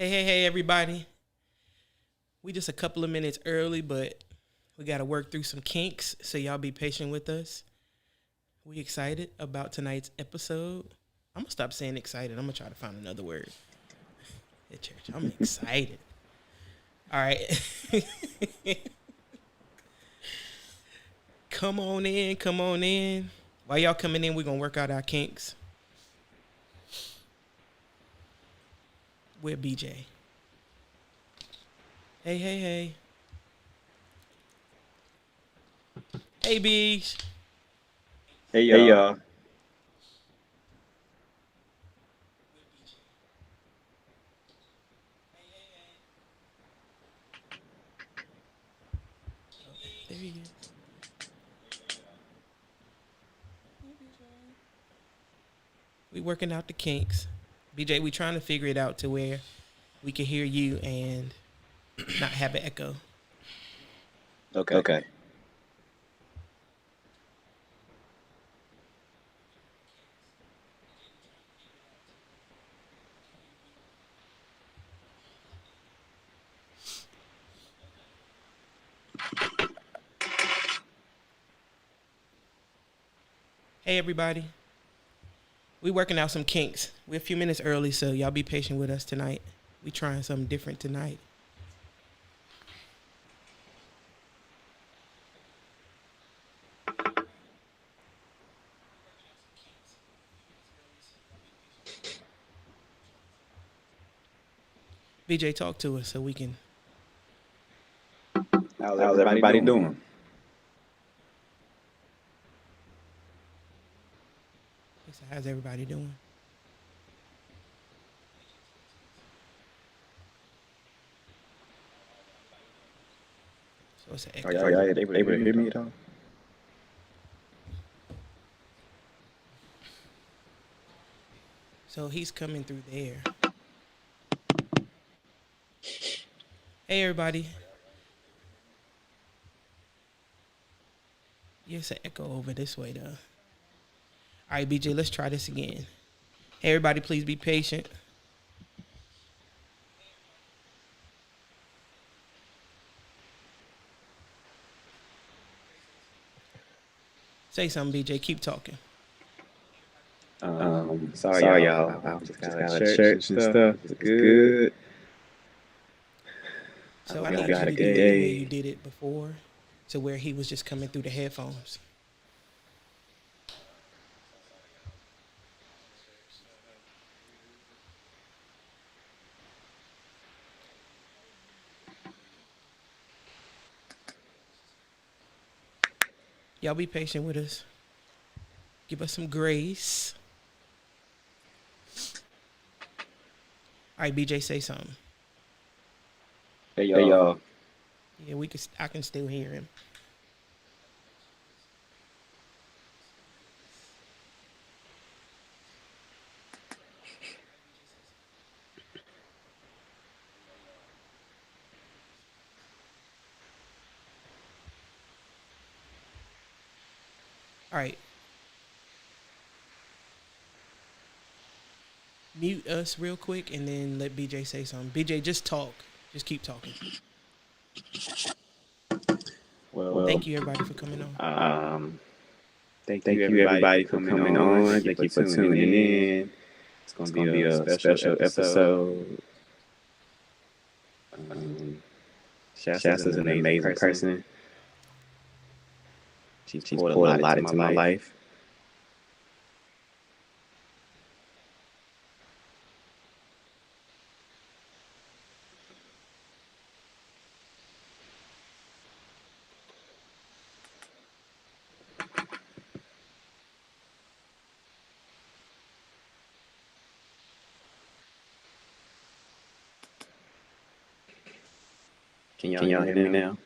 Hey, everybody. We just a couple of minutes early, but we got to work through some kinks, so y'all be patient with us. We excited about tonight's episode. I'm going to stop saying excited. I'm going to try to find another word. At church, I'm excited. All right. Come on in. While y'all coming in, we're going to work out our kinks. Where BJ? Hey. Hey, Beach. Hey y'all. There he is. We working out the kinks. BJ, we trying to figure it out to where we can hear you and not have an echo. Okay. Hey, everybody. We working out some kinks. We're a few minutes early, so y'all be patient with us tonight. We trying something different tonight. BJ, talk to us so we can. How's everybody doing? How's everybody doing? So it's an echo. Are y'all able to hear me at all? So he's coming through there. Hey, everybody. Yeah, it's an echo over this way, though. All right, BJ, let's try this again. Hey, everybody, please be patient. Say something, BJ. Keep talking. Sorry y'all. I just got out of church and stuff. It's good. So I need you to do it the way you did it before, to where he was just coming through the headphones. Y'all be patient with us. Give us some grace. All right, BJ, say something. Hey y'all. Yeah, I can still hear him. All right. Mute us real quick and then let BJ say something. BJ, just talk. Just keep talking. Well, thank you everybody for coming on. Thank you everybody for coming on. Thank you for tuning in. It's gonna be a special episode. Shasta's an amazing person. She's poured a lot into my life. Can y'all hear me now?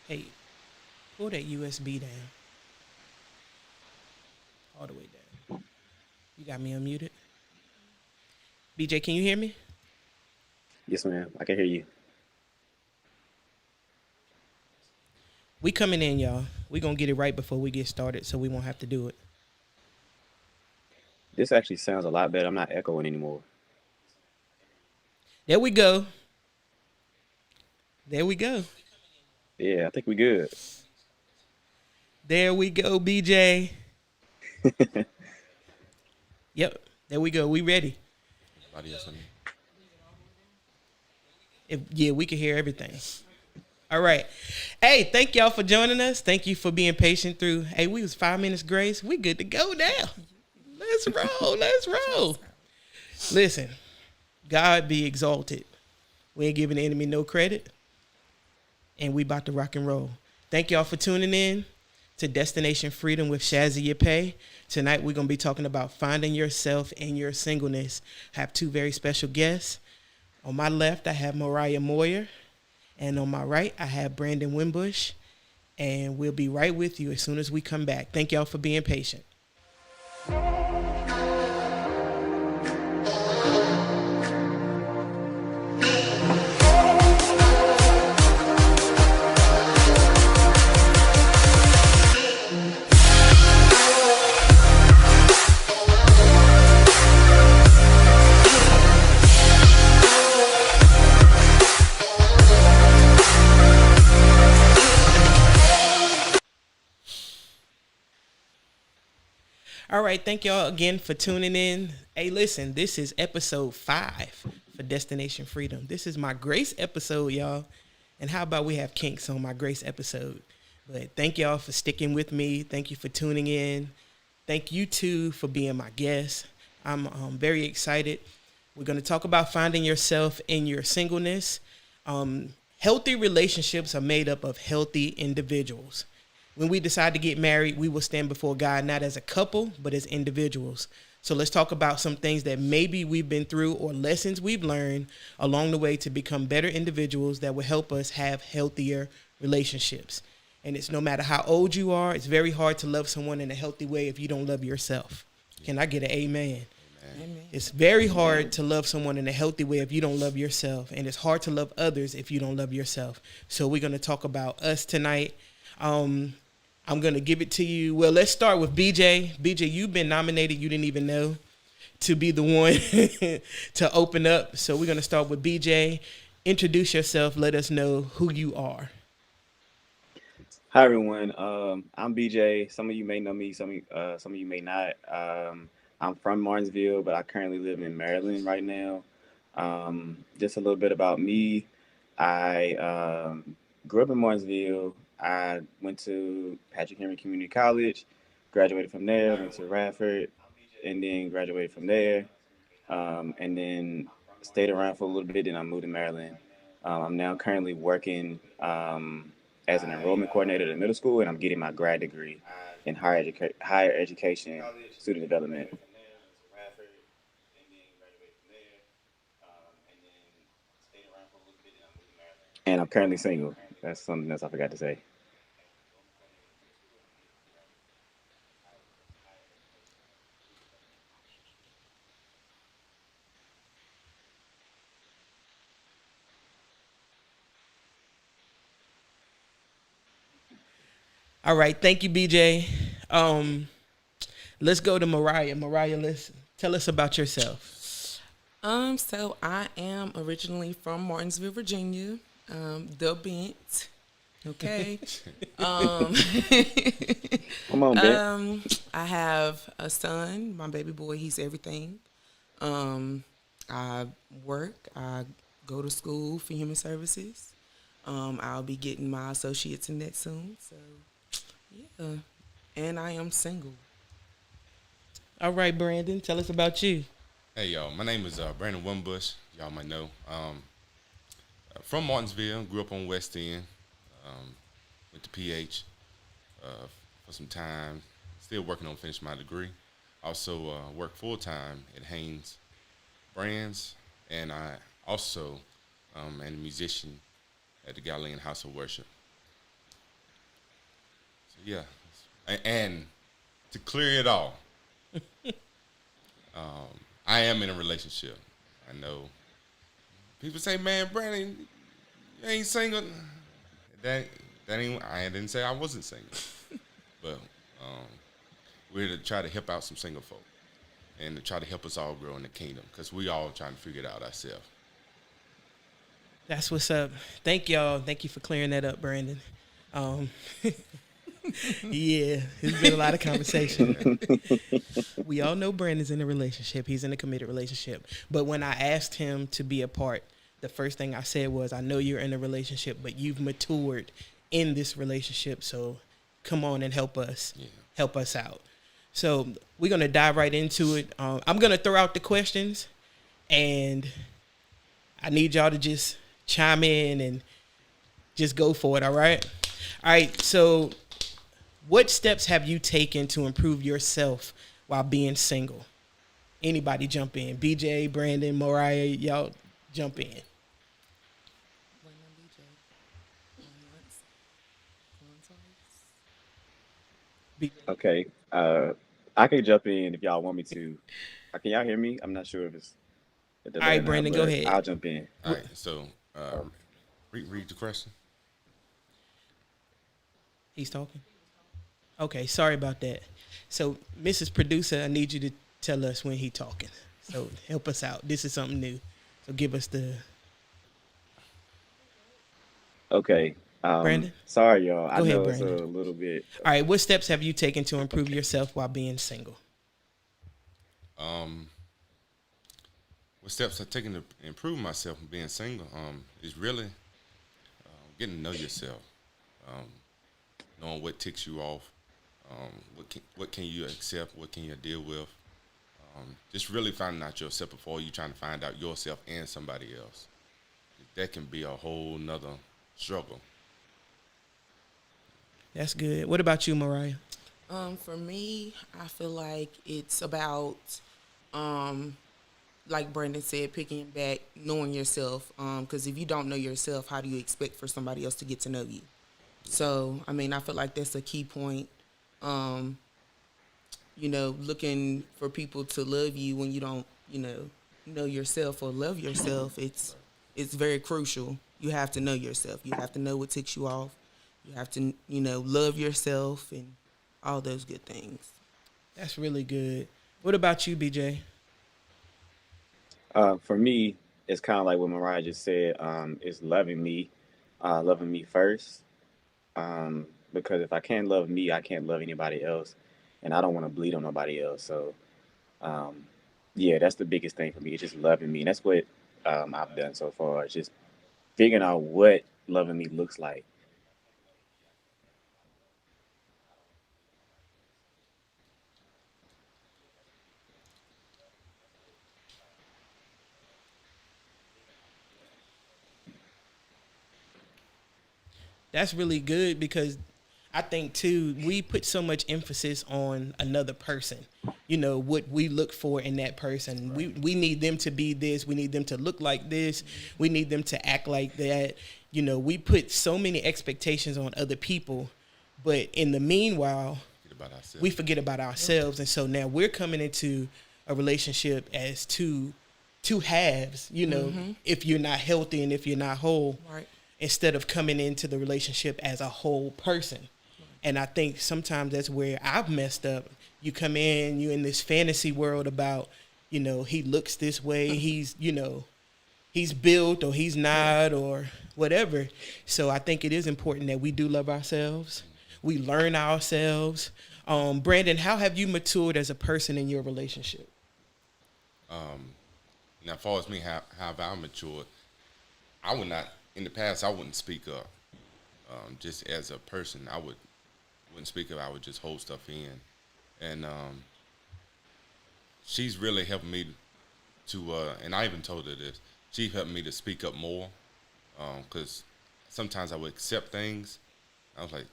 Hey, pull that USB down. All the way down. You got me unmuted? BJ, can you hear me? Yes, ma'am. I can hear you. We coming in, y'all. We gonna get it right before we get started so we won't have to do it. This actually sounds a lot better. I'm not echoing anymore. There we go. There we go. Yeah, I think we good. There we go, BJ. Yep. There we go. We ready. Yeah, we can hear everything. All right. Hey, thank y'all for joining us. Thank you for being patient through. Hey, we was 5 minutes grace. We good to go now. Let's roll. Let's roll. Listen, God be exalted. We ain't giving the enemy no credit. And we about to rock and roll. Thank y'all for tuning in to Destination Freedom with Shazzy Yapay. Tonight we're going to be talking about finding yourself in your singleness. I have two very special guests. On my left, I have Mariah Moyer. And on my right, I have Brandon Wimbush. And we'll be right with you as soon as we come back. Thank y'all for being patient. All right, thank y'all again for tuning in. Hey, listen, this is episode 5 for Destination Freedom. This is my grace episode, y'all. And how about we have kinks on my grace episode? But thank y'all for sticking with me. Thank you for tuning in. Thank you, too, for being my guest. I'm very excited. We're going to talk about finding yourself in your singleness. Healthy relationships are made up of healthy individuals. When we decide to get married, we will stand before God not as a couple, but as individuals. So let's talk about some things that maybe we've been through or lessons we've learned along the way to become better individuals that will help us have healthier relationships. And it's no matter how old you are, it's very hard to love someone in a healthy way if you don't love yourself. Can I get an amen? Amen. It's very hard to love someone in a healthy way if you don't love yourself. And it's hard to love others if you don't love yourself. So we're going to talk about us tonight. I'm going to give it to you. Well, let's start with BJ. BJ, you've been nominated, you didn't even know, to be the one to open up. So we're going to start with BJ. Introduce yourself. Let us know who you are. Hi, everyone. I'm BJ. Some of you may know me. Some of you may not. I'm from Martinsville, but I currently live in Maryland right now. Just a little bit about me. I grew up in Martinsville. I went to Patrick Henry Community College, graduated from there, went to Radford, and then graduated from there, and then stayed around for a little bit. Then I moved to Maryland. I'm now currently working as an enrollment coordinator at a middle school, and I'm getting my grad degree in higher education, student development. And I'm currently single. That's something else I forgot to say. All right. Thank you, BJ. Let's go to Mariah. Mariah, tell us about yourself. So I am originally from Martinsville, Virginia, the Bent. Okay. Come on, Bent. I have a son, my baby boy. He's everything. I work. I go to school for human services. I'll be getting my associates in that soon. So, yeah. And I am single. All right, Brandon, tell us about you. Hey, y'all. My name is Brandon Wimbush. Y'all might know. From Martinsville. Grew up on West End. Went to PH for some time. Still working on finishing my degree. Also work full-time at Haynes Brands. And I also am a musician at the Galilean House of Worship. Yeah, and to clear it all, I am in a relationship. I know people say, "Man, Brandon, you ain't single." That that ain't. I didn't say I wasn't single, but um, we're to try to help out some single folk and to try to help us all grow in the kingdom because we all trying to figure it out ourselves. That's what's up. Thank y'all. Thank you for clearing that up, Brandon. Um, yeah, there's been a lot of conversation. We all know Brandon's in a relationship. He's in a committed relationship. But when I asked him to be a part, the first thing I said was, I know you're in a relationship, but you've matured in this relationship. So come on and help us. Yeah. Help us out. So we're going to dive right into it. I'm going to throw out the questions, and I need y'all to just chime in and just go for it, all right? All right, so what steps have you taken to improve yourself while being single? Anybody jump in. BJ, Brandon, Mariah, y'all jump in. Wait on DJ. Going once, going twice. Okay. I can jump in if y'all want me to. Can y'all hear me? I'm not sure if it's a All delay or right, not, Brandon, go but ahead. I'll jump in. All right, so read the question. He's talking. Okay, sorry about that. So, Mrs. Producer, I need you to tell us when he's talking. So, help us out. This is something new. So, give us the Okay. Brandon. Sorry, y'all. I Go ahead, know it's a Brandon. little bit. All right, what steps have you taken to improve yourself while being single? Um, what steps I've taken to improve myself from being single? Is really getting to know yourself, um, knowing what ticks you off, what can you accept, what can you deal with. Just really finding out yourself before you trying to find out yourself and somebody else. That can be a whole nother struggle. That's good. What about you, Mariah? For me, I feel like it's about, um, like Brandon said, picking back, knowing yourself. Because if you don't know yourself, how do you expect for somebody else to get to know you? So, I mean, I feel like that's a key point. Um, looking for people to love you when you don't, know yourself or love yourself. It's very crucial. You have to know yourself. You have to know what ticks you off. You have to, love yourself and all those good things. That's really good. What about you, BJ? For me, it's kind of like what Mariah just said. It's loving me first. Because if I can't love me, I can't love anybody else, and I don't want to bleed on nobody else. So, um, yeah, that's the biggest thing for me. It's just loving me, and that's what I've done so far. It's just figuring out what loving me looks like. That's really good because I think too we put so much emphasis on another person. You know what we look for in that person. We need them to be this. We need them to look like this. We need them to act like that. You know, we put so many expectations on other people, but in the meanwhile, Get about we ourselves. forget about ourselves. And so now we're coming into a relationship as two halves. You know, if you're not healthy and if you're not whole, Right. instead of coming into the relationship as a whole person. And I think sometimes that's where I've messed up. You come in, you in this fantasy world about, you know, he looks this way, he's, you know, he's built or he's not or whatever. So I think it is important that we do love ourselves. We learn ourselves. Brandon, how have you matured as a person in your relationship? Now, as far as me, how have I matured? I would not. In the past, I wouldn't speak up. Just as a person, wouldn't speak up. I would just hold stuff in, and she's really helped me to. And I even told her this. She helped me to speak up more, because sometimes I would accept things. I was like,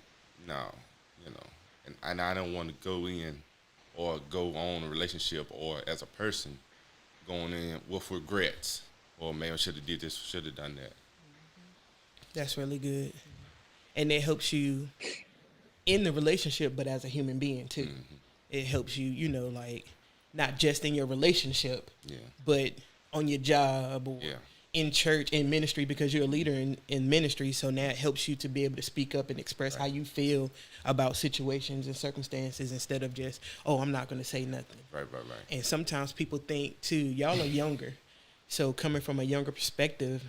no, you know, and I don't want to go in or go on a relationship or as a person going in with regrets. Or maybe I should have did this, should have done that. That's really good. And it helps you in the relationship, but as a human being too. It helps you, you know, like not just in your relationship, but on your job or in church, in ministry, because you're a leader in ministry. So now it helps you to be able to speak up and express how you feel about situations and circumstances instead of just, oh, I'm not going to say nothing. Right. And sometimes people think too, y'all are younger. So coming from a younger perspective,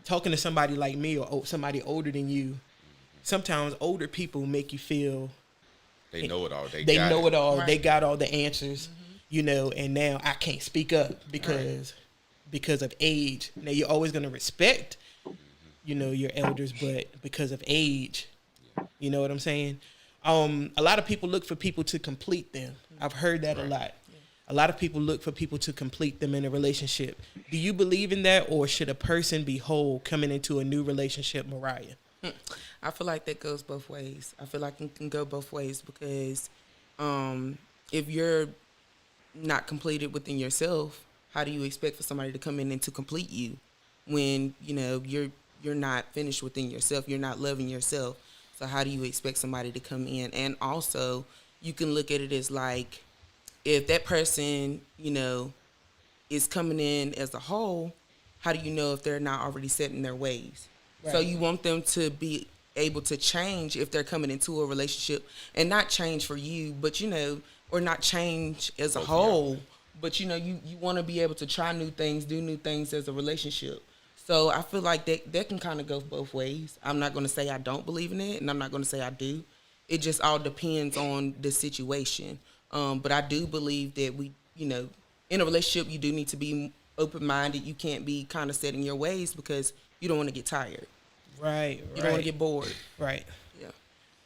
talking to somebody like me or somebody older than you, sometimes older people make you feel they know it all. They know it all. Right. They got all the answers, you know, and now I can't speak up because of age. Now you're always going to respect, you know, your elders, but because of age, you know what I'm saying? A lot of people look for people to complete them. I've heard that a lot. A lot of people look for people to complete them in a relationship. Do you believe in that, or should a person be whole coming into a new relationship, Mariah? I feel like that goes both ways. I feel like it can go both ways because if you're not completed within yourself, how do you expect for somebody to come in and to complete you when, you know, you're not finished within yourself, you're not loving yourself? So how do you expect somebody to come in? And also, you can look at it as like, if that person, you know, is coming in as a whole, how do you know if they're not already set in their ways? Right. So you want them to be able to change if they're coming into a relationship, and not change for you, but, you know, or not change as a whole, but, you know, you want to be able to try new things, do new things as a relationship. So I feel like that can kind of go both ways. I'm not going to say I don't believe in it, and I'm not going to say I do. It just all depends on the situation. But I do believe that we, you know, in a relationship, you do need to be open-minded. You can't be kind of set in your ways because you don't want to get tired. Right. You don't want to get bored. Right. Yeah.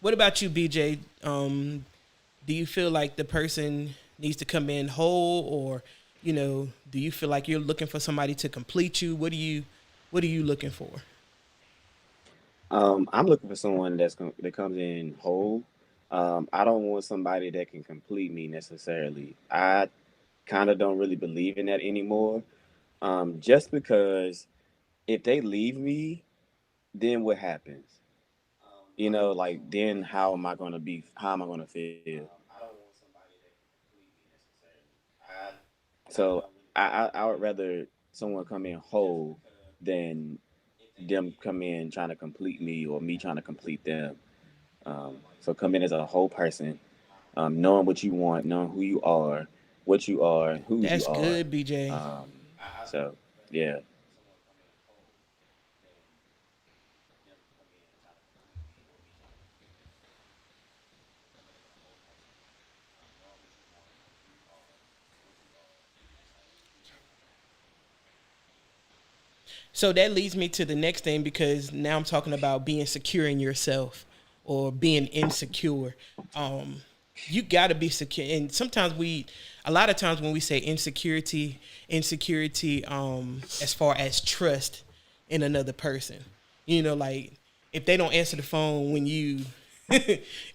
What about you, BJ? Do you feel like the person needs to come in whole, or, you know, do you feel like you're looking for somebody to complete you? What are you looking for? I'm looking for someone that comes in whole. I don't want somebody that can complete me necessarily. I kind of don't really believe in that anymore. Just because if they leave me, then what happens? You know, like then how am I gonna be? How am I gonna feel? I don't want somebody that can complete me necessarily. So I would rather someone come in whole than them come in trying to complete me or me trying to complete them. So come in as a whole person, knowing what you want, knowing who you are, what you are, whose That's you are. good, BJ. So yeah. So that leads me to the next thing, because now I'm talking about being secure in yourself or being insecure. You got to be secure. And sometimes a lot of times when we say insecurity, as far as trust in another person, you know, like if they don't answer the phone when you,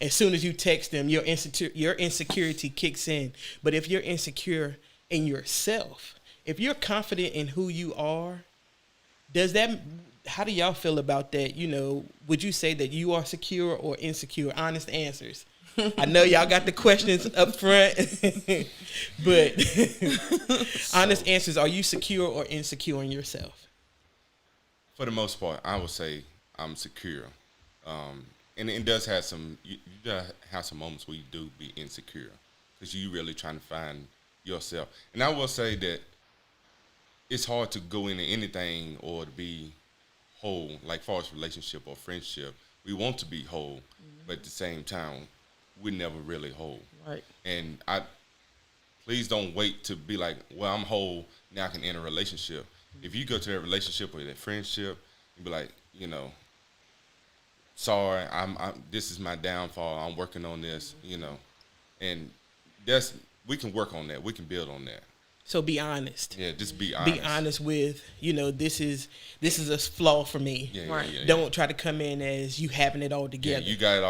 as soon as you text them, your insecurity kicks in. But if you're insecure in yourself, if you're confident in who you are, how do y'all feel about that? You know, would you say that you are secure or insecure? Honest answers. I know y'all got the questions up front, but honest answers. Are you secure or insecure in yourself? For the most part, I would say I'm secure. And it does have you does have some moments where you do be insecure because you really trying to find yourself. And I will say that it's hard to go into anything or to be whole, like far as relationship or friendship. We want to be whole, but at the same time, we're never really whole. Right. And please don't wait to be like, well, I'm whole, now I can enter a relationship. If you go to that relationship or that friendship, you be like, you know, sorry, this is my downfall. I'm working on this, you know, and we can work on that. We can build on that. So be honest. Yeah, just be honest. Be honest with, you know, this is a flaw for me. Yeah, right. Don't try to come in as you having it all together. Yeah, you got it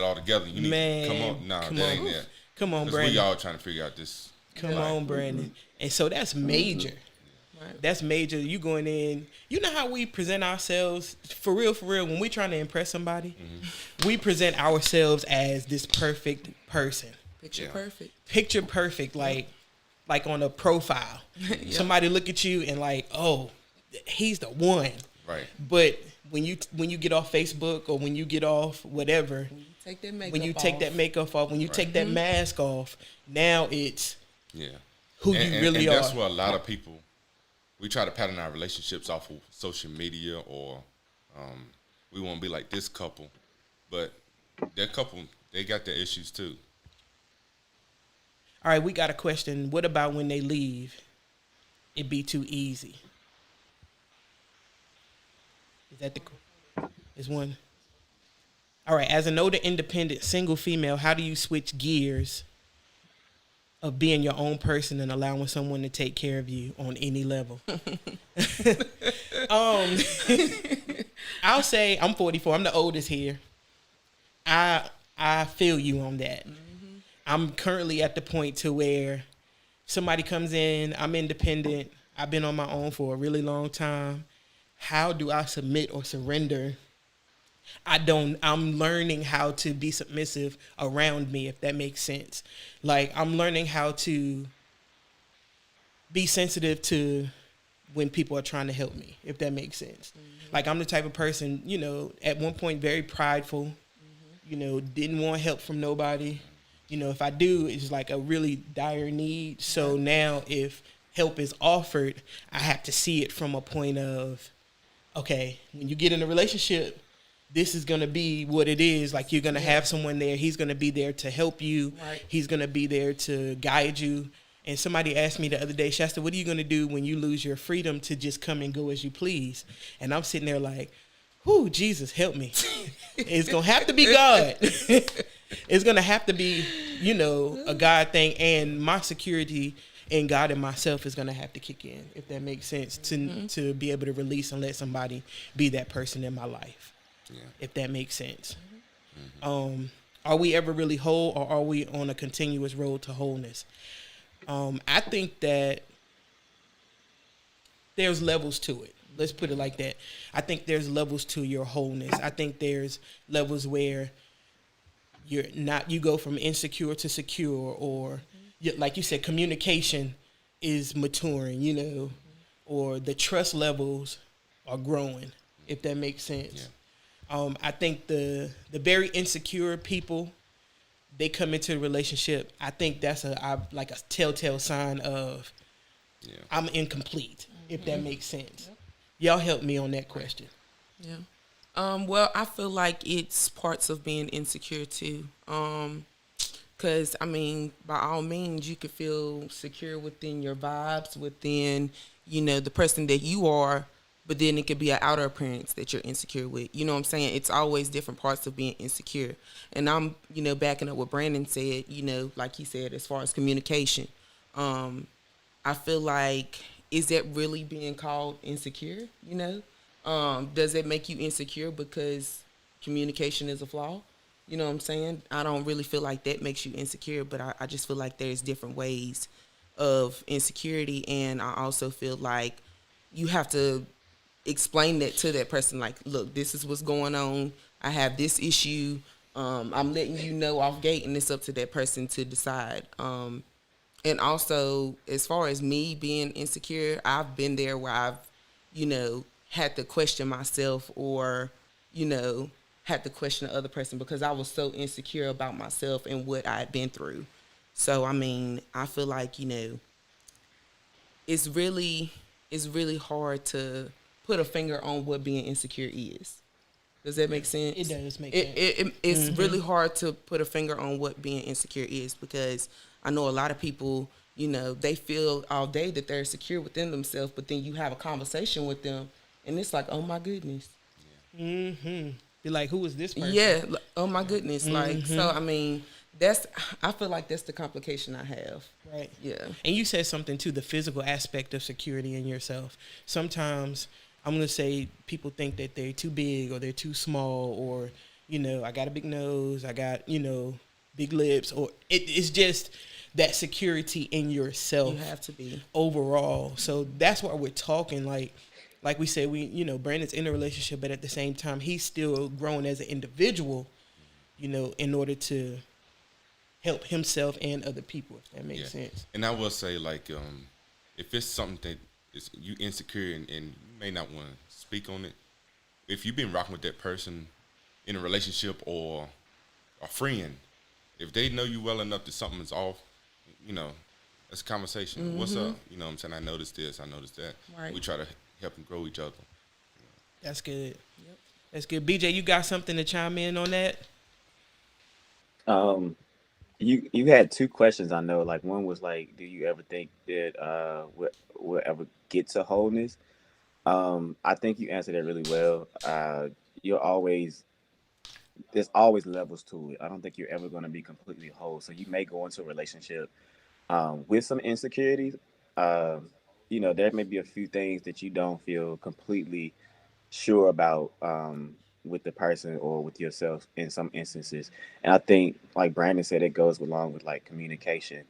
all together. You need to come on. Nah, that ain't that. Come on, Because Brandon. we all trying to figure out this. Come on, Brandon. And so that's major. Right. That's major. You going in, you know how we present ourselves for real, when we trying to impress somebody, we present ourselves as this perfect person. Picture perfect. Picture perfect, like on a profile. Yep. Somebody look at you and like, oh, he's the one. Right. But when you get off Facebook or when you get off whatever, Take that makeup when you off. take that makeup off, when you take that mask off, now it's who you really and are. that's where a lot of people, we try to pattern our relationships off of social media, or we want to be like this couple, but that couple, they got their issues too. All right, we got a question. What about when they leave? It be too easy. Is that is one? All right, as an older, independent, single female, how do you switch gears of being your own person and allowing someone to take care of you on any level? I'll say I'm 44. I'm the oldest here. I feel you on that. I'm currently at the point to where somebody comes in, I'm independent, I've been on my own for a really long time. How do I submit or surrender? I'm learning how to be submissive around me, if that makes sense. Like, I'm learning how to be sensitive to when people are trying to help me, if that makes sense. Like, I'm the type of person, at one point very prideful, didn't want help from nobody. If I do, it's like a really dire need. So now if help is offered, I have to see it from a point of, okay, when you get in a relationship, this is going to be what it is. Like, you're going to have someone there. He's going to be there to help you. Right. He's going to be there to guide you. And somebody asked me the other day, Shasta, what are you going to do when you lose your freedom to just come and go as you please? And I'm sitting there like, whoo, Jesus, help me. It's going to have to be God. It's going to have to be, a God thing. And my security in God and myself is going to have to kick in, if that makes sense, to be able to release and let somebody be that person in my life, if that makes sense. Are we ever really whole, or are we on a continuous road to wholeness? I think that there's levels to it. Let's put it like that. I think there's levels to your wholeness. I think there's levels where you go from insecure to secure, or like you said, communication is maturing, or the trust levels are growing, if that makes sense. I think the very insecure people, they come into a relationship, I think that's like a telltale sign of I'm incomplete, if that makes sense. Y'all help me on that question. Yeah. Well, I feel like it's parts of being insecure too. Because, by all means, you could feel secure within your vibes, within, the person that you are, but then it could be an outer appearance that you're insecure with. You know what I'm saying? It's always different parts of being insecure. And I'm, backing up what Brandon said, like he said, as far as communication. I feel like, is that really being called insecure, Does it make you insecure because communication is a flaw? You know what I'm saying? I don't really feel like that makes you insecure, but I just feel like there's different ways of insecurity. And I also feel like you have to explain that to that person. Like, look, this is what's going on. I have this issue. I'm letting you know off gate, and it's up to that person to decide. And also, as far as me being insecure, I've been there where I've, had to question myself, or, had to question the other person because I was so insecure about myself and what I had been through. So, I feel like, it's really hard to put a finger on what being insecure is. Does that make sense? It does make sense. It's really hard to put a finger on what being insecure is, because I know a lot of people, they feel all day that they're secure within themselves, but then you have a conversation with them and it's like, oh my goodness. Be like, who is this person? Yeah. Oh my goodness. Like, so, I feel like that's the complication I have. Right. Yeah. And you said something too, the physical aspect of security in yourself. Sometimes I'm going to say people think that they're too big or they're too small, or, I got a big nose. I got, big lips, or it's just that security in yourself. You have to be overall. So that's why we're talking. Like we said, Brandon's in a relationship, but at the same time, he's still growing as an individual. In order to help himself and other people. If that makes sense. And I will say, like, if it's something that is you insecure and you may not want to speak on it, if you've been rocking with that person in a relationship or a friend, if they know you well enough that something's off, it's a conversation. Mm-hmm. What's up? You know what I'm saying? I noticed this, I noticed that. Right. We try to help and grow each other. That's good. Yep. That's good. BJ, you got something to chime in on that? You had two questions. I know, like one was like, do you ever think that we'll ever get to wholeness? I think you answered that really well. There's always levels to it. I don't think you're ever going to be completely whole. So you may go into a relationship with some insecurities. There may be a few things that you don't feel completely sure about with the person or with yourself in some instances. And I think, like Brandon said, it goes along with like communication.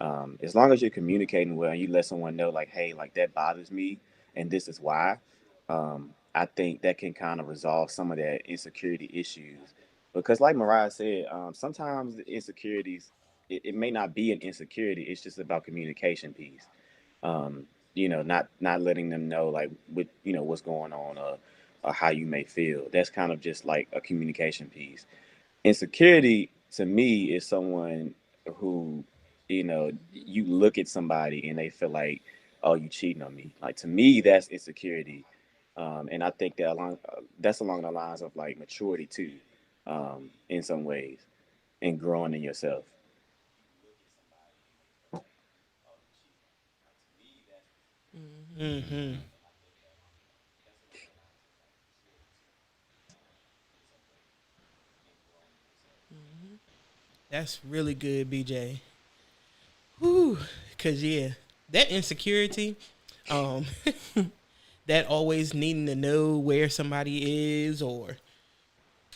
As long as you're communicating well and you let someone know, like, hey, like that bothers me and this is why, I think that can kind of resolve some of that insecurity issues. Because like Mariah said, sometimes the insecurities, it may not be an insecurity. It's just about communication piece. Not letting them know like what's going on or how you may feel. That's kind of just like a communication piece. Insecurity to me is someone who, you look at somebody and they feel like, oh, you cheating on me. Like to me, that's insecurity. And I think that's along the lines of like maturity too, in some ways, and growing in yourself. Mm-hmm. That's really good, BJ. Whew. Cause that insecurity, that always needing to know where somebody is, or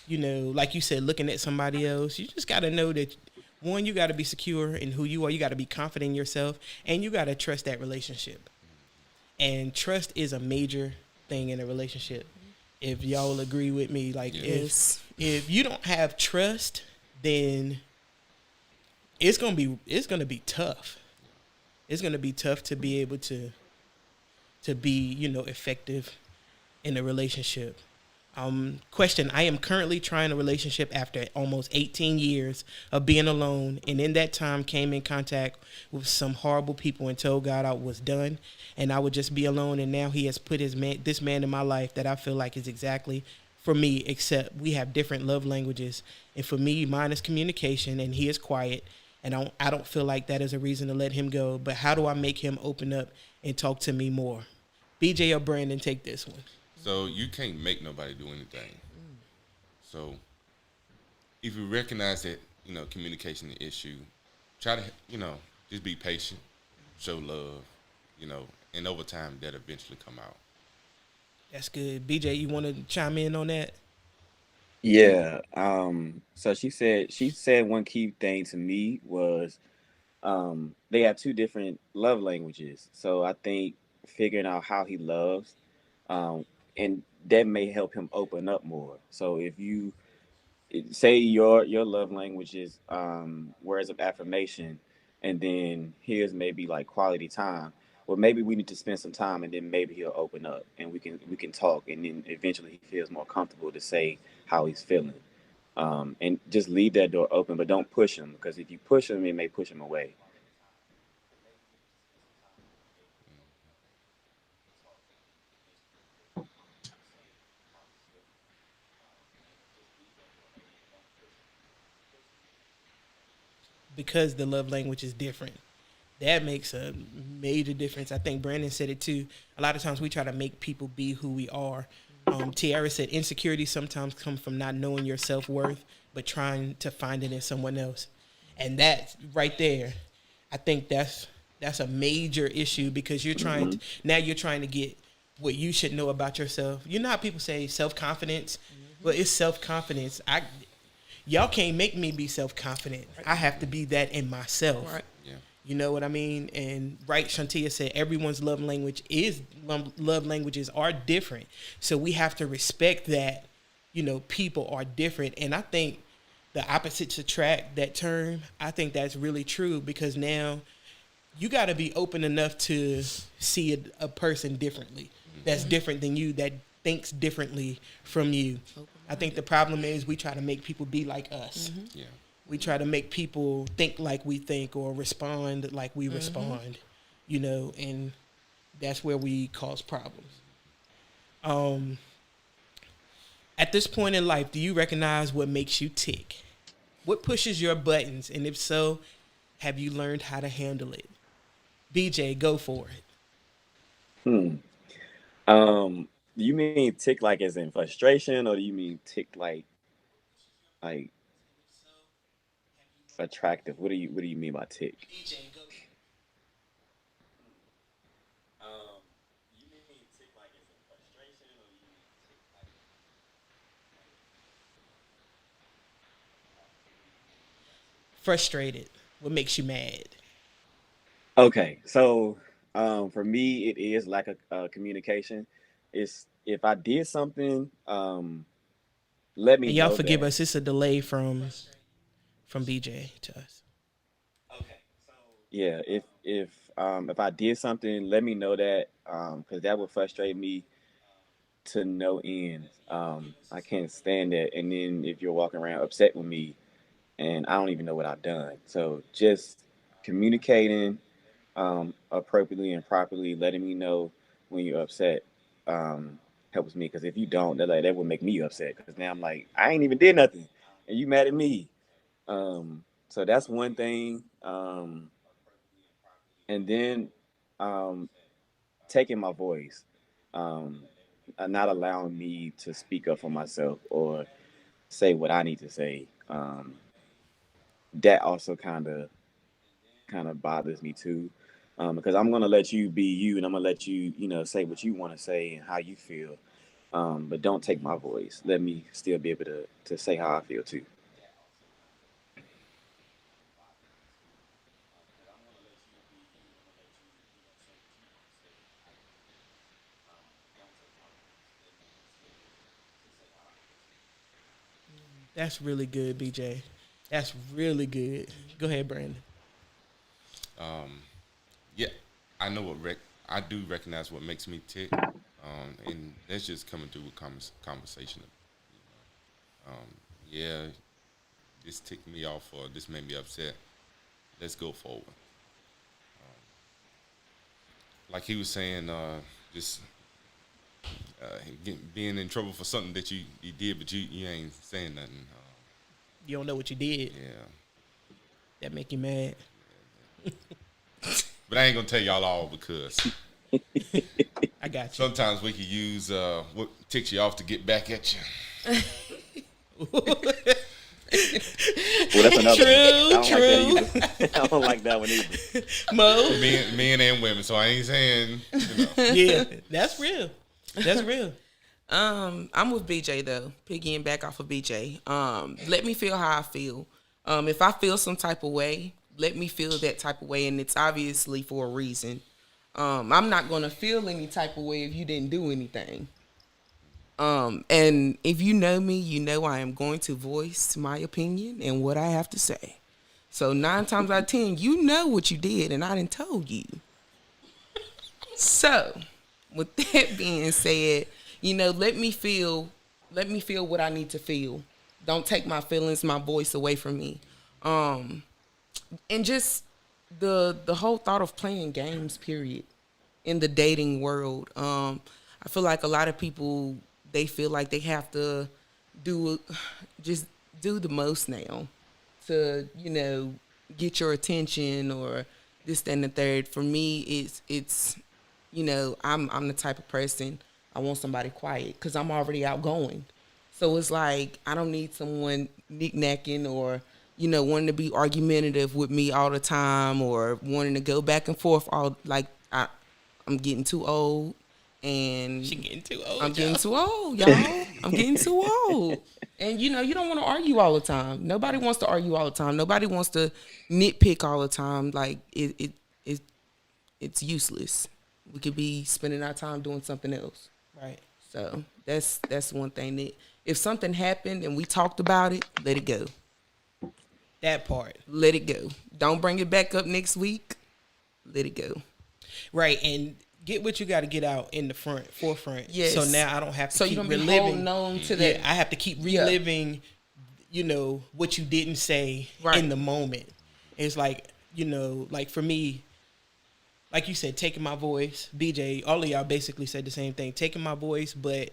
like you said, looking at somebody else. You just got to know that, one, you got to be secure in who you are. You got to be confident in yourself, and you got to trust that relationship. And trust is a major thing in a relationship. If y'all agree with me, like if you don't have trust, then it's gonna be tough. It's gonna be tough to be able to be effective in a relationship. Question: I am currently trying a relationship after almost 18 years of being alone, and in that time came in contact with some horrible people and told God I was done and I would just be alone. And now He has put this man in my life that I feel like is exactly for me, except we have different love languages. And for me, mine is communication, and he is quiet. And I don't feel like that is a reason to let him go. But how do I make him open up and talk to me more? BJ or Brandon, take this one. So you can't make nobody do anything. So if you recognize that, communication is an issue, try to, just be patient, show love, and over time that eventually come out. That's good. BJ, you want to chime in on that? Yeah. So she said one key thing to me was they have two different love languages. So I think figuring out how he loves, um, and that may help him open up more. So if you say your love language is words of affirmation, and then here's maybe like quality time. Well, maybe we need to spend some time, and then maybe he'll open up, and we can talk, and then eventually he feels more comfortable to say how he's feeling. And just leave that door open, but don't push him, because if you push him, it may push him away. Because the love language is different. That makes a major difference. I think Brandon said it too. A lot of times we try to make people be who we are. Tiara said insecurity sometimes comes from not knowing your self-worth, but trying to find it in someone else. And that right there, I think that's a major issue, because you're trying to, now you're trying to get what you should know about yourself. You know how people say self-confidence? Well, it's self-confidence. y'all can't make me be self-confident. I have to be that in myself. Right. Yeah. You know what I mean? And right, Shantia said everyone's love languages are different. So we have to respect that, people are different. And I think the opposites attract, that term, I think that's really true, because now you got to be open enough to see a person differently. That's different than you, that thinks differently from you. I think the problem is we try to make people be like us. Yeah. We try to make people think like we think or respond like we respond, and that's where we cause problems. At this point in life, do you recognize what makes you tick? What pushes your buttons? And if so, have you learned how to handle it? BJ, go for it. Hmm. Do you mean tick like as in frustration, or do you mean tick like attractive? What do you mean by tick? You mean tick like as in frustration, or you mean tick like Frustrated. What makes you mad? Okay, so for me, it is lack of communication. It's if I did something, let me And y'all know forgive that. us. It's a delay from BJ to us. Yeah, if I did something, let me know that, because that would frustrate me to no end. I can't stand that. And then if you're walking around upset with me, and I don't even know what I've done, so just communicating appropriately and properly, letting me know when you're upset, helps me. Because if you don't, that would make me upset. Because now I'm like, I ain't even did nothing, and you mad at me. So that's one thing. And then um, taking my voice, um, not allowing me to speak up for myself or say what I need to say. That also kind of bothers me too, because I'm gonna let you be you, and I'm gonna let you say what you want to say and how you feel. But don't take my voice. Let me still be able to say how I feel too. That's really good, BJ. That's really good. Go ahead, Brandon. Yeah, I know I do recognize what makes me tick, and that's just coming through with conversation. Yeah, this ticked me off or this made me upset. Let's go forward. Like he was saying, just being in trouble for something that you did, but you ain't saying nothing. You don't know what you did. Yeah, That make you mad. but I ain't gonna tell y'all all because I got you. sometimes we can use what ticks you off to get back at you. Well, that's another one. True, I don't like that either. I don't like that one either. Mo. Men and women, so I ain't saying. Yeah, that's real. That's real. I'm with BJ though. Piggying back off of BJ. Let me feel how I feel. If I feel some type of way, let me feel that type of way, and it's obviously for a reason. I'm not gonna feel any type of way if you didn't do anything. And if you know me, you know I am going to voice my opinion and what I have to say. So 9 times out of 10, you know what you did, and I didn't told you. So, with that being said, let me feel what I need to feel. Don't take my feelings, my voice away from me. And just the whole thought of playing games, period, in the dating world. I feel like a lot of people, they feel like they have to do just do the most now to get your attention or this, that, and the third. For me, it's I'm the type of person, I want somebody quiet because I'm already outgoing. So it's like I don't need someone knick-knacking or wanting to be argumentative with me all the time or wanting to go back and forth all like I'm getting too old. And She getting too old. I'm getting y'all. too old, y'all. I'm getting too No. And you don't want to argue all the time. Nobody wants to argue all the time. Nobody wants to nitpick all the time. Like it's useless. We could be spending our time doing something else. Right. So that's one thing that if something happened and we talked about it, let it go. That part. Let it go. Don't bring it back up next week. Let it go. Right. And get what you got to get out in the forefront. Yes. So now I don't have to keep you don't reliving. be holding on to that. Yeah, I have to keep reliving, what you didn't say in the moment. It's like, like for me, like you said, taking my voice, BJ, all of y'all basically said the same thing, taking my voice, but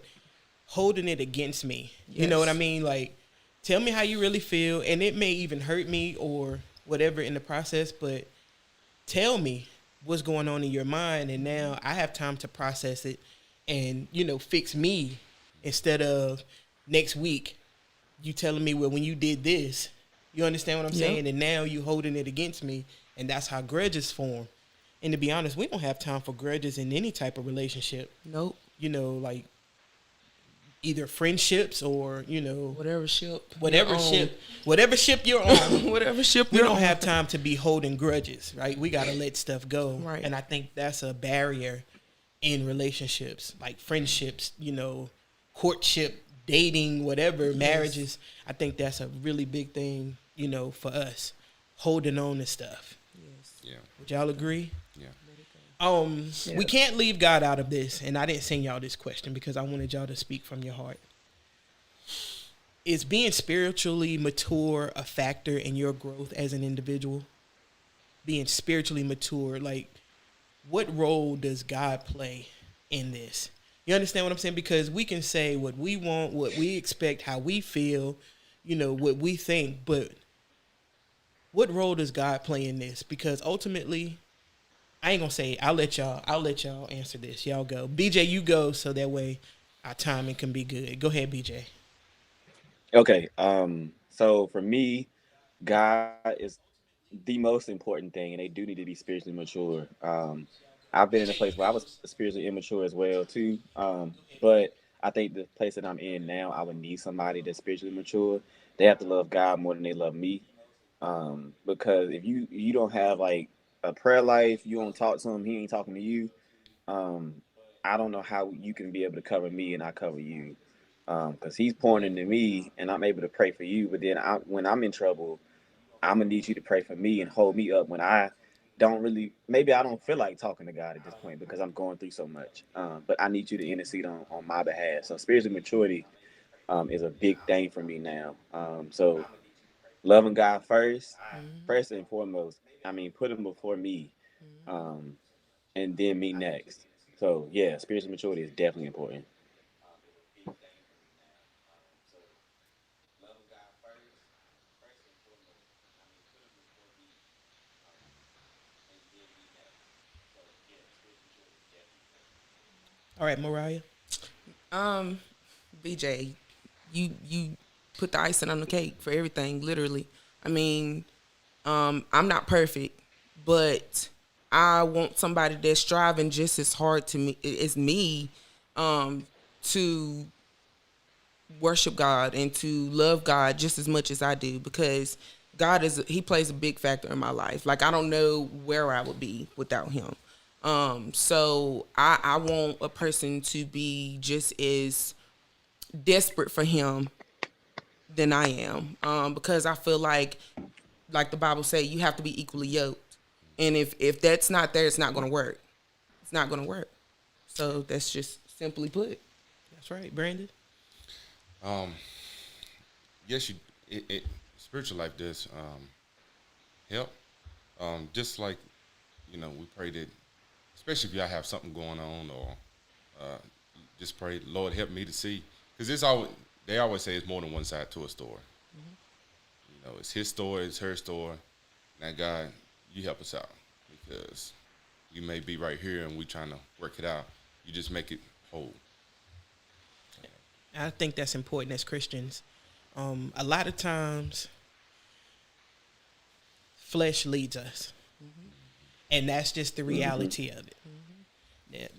holding it against me. Yes. You know what I mean? Like, tell me how you really feel, and it may even hurt me or whatever in the process, but tell me what's going on in your mind, and now I have time to process it and, fix me instead of next week you telling me, well, when you did this, you understand what I'm saying? And now you holding it against me, and that's how grudges form. And to be honest, we don't have time for grudges in any type of relationship. Nope. Like either friendships or, whatever ship you're whatever on. ship you're on. Whatever ship we you're don't on. have time to be holding grudges, right? We got to let stuff go. Right. And I think that's a barrier in relationships, like friendships, courtship, dating, whatever, marriages. I think that's a really big thing, for us, holding on to stuff. Yes. Yeah. Would y'all agree? Yeah. We can't leave God out of this, and I didn't send y'all this question because I wanted y'all to speak from your heart. Is being spiritually mature a factor in your growth as an individual? Being spiritually mature, like, what role does God play in this? You understand what I'm saying? Because we can say what we want, what we expect, how we feel, what we think, but what role does God play in this? Because ultimately, I ain't gonna say it. I'll let y'all answer this. Y'all go. BJ, you go so that way our timing can be good. Go ahead, BJ. Okay. So for me, God is the most important thing, and they do need to be spiritually mature. I've been in a place where I was spiritually immature as well too. But I think the place that I'm in now, I would need somebody that's spiritually mature. They have to love God more than they love me. Because if you don't have like a prayer life, you don't talk to him, he ain't talking to you. Um, I don't know how you can be able to cover me and I cover you. Because he's pouring into me, and I'm able to pray for you. But then when I'm in trouble, I'm gonna need you to pray for me and hold me up when I don't really, maybe I don't feel like talking to God at this point because I'm going through so much. But I need you to intercede on my behalf. So spiritual maturity is a big thing for me now. So loving God first and foremost. I mean, put him before me, um, and then me next. So yeah, spiritual maturity is definitely important. All right, Mariah. BJ, you put the icing on the cake for everything, literally. I mean, I'm not perfect, but I want somebody that's striving just as hard to me as me, to worship God and to love God just as much as I do, because he plays a big factor in my life. Like, I don't know where I would be without him. So I want a person to be just as desperate for him than I am. Because I feel like the Bible say, you have to be equally yoked. And if that's not there, it's not going to work. It's not going to work. So that's just simply put. That's right, Brandon. Yes, spiritual life does help. Just like, we pray that, especially if y'all have something going on, or just pray, Lord, help me to see. Because they always say it's more than one side to a story. It's his story, it's her story. Now, God, you help us out, because you may be right here and we trying to work it out. You just make it whole. I think that's important as Christians. A lot of times, flesh leads us, and that's just the reality of it.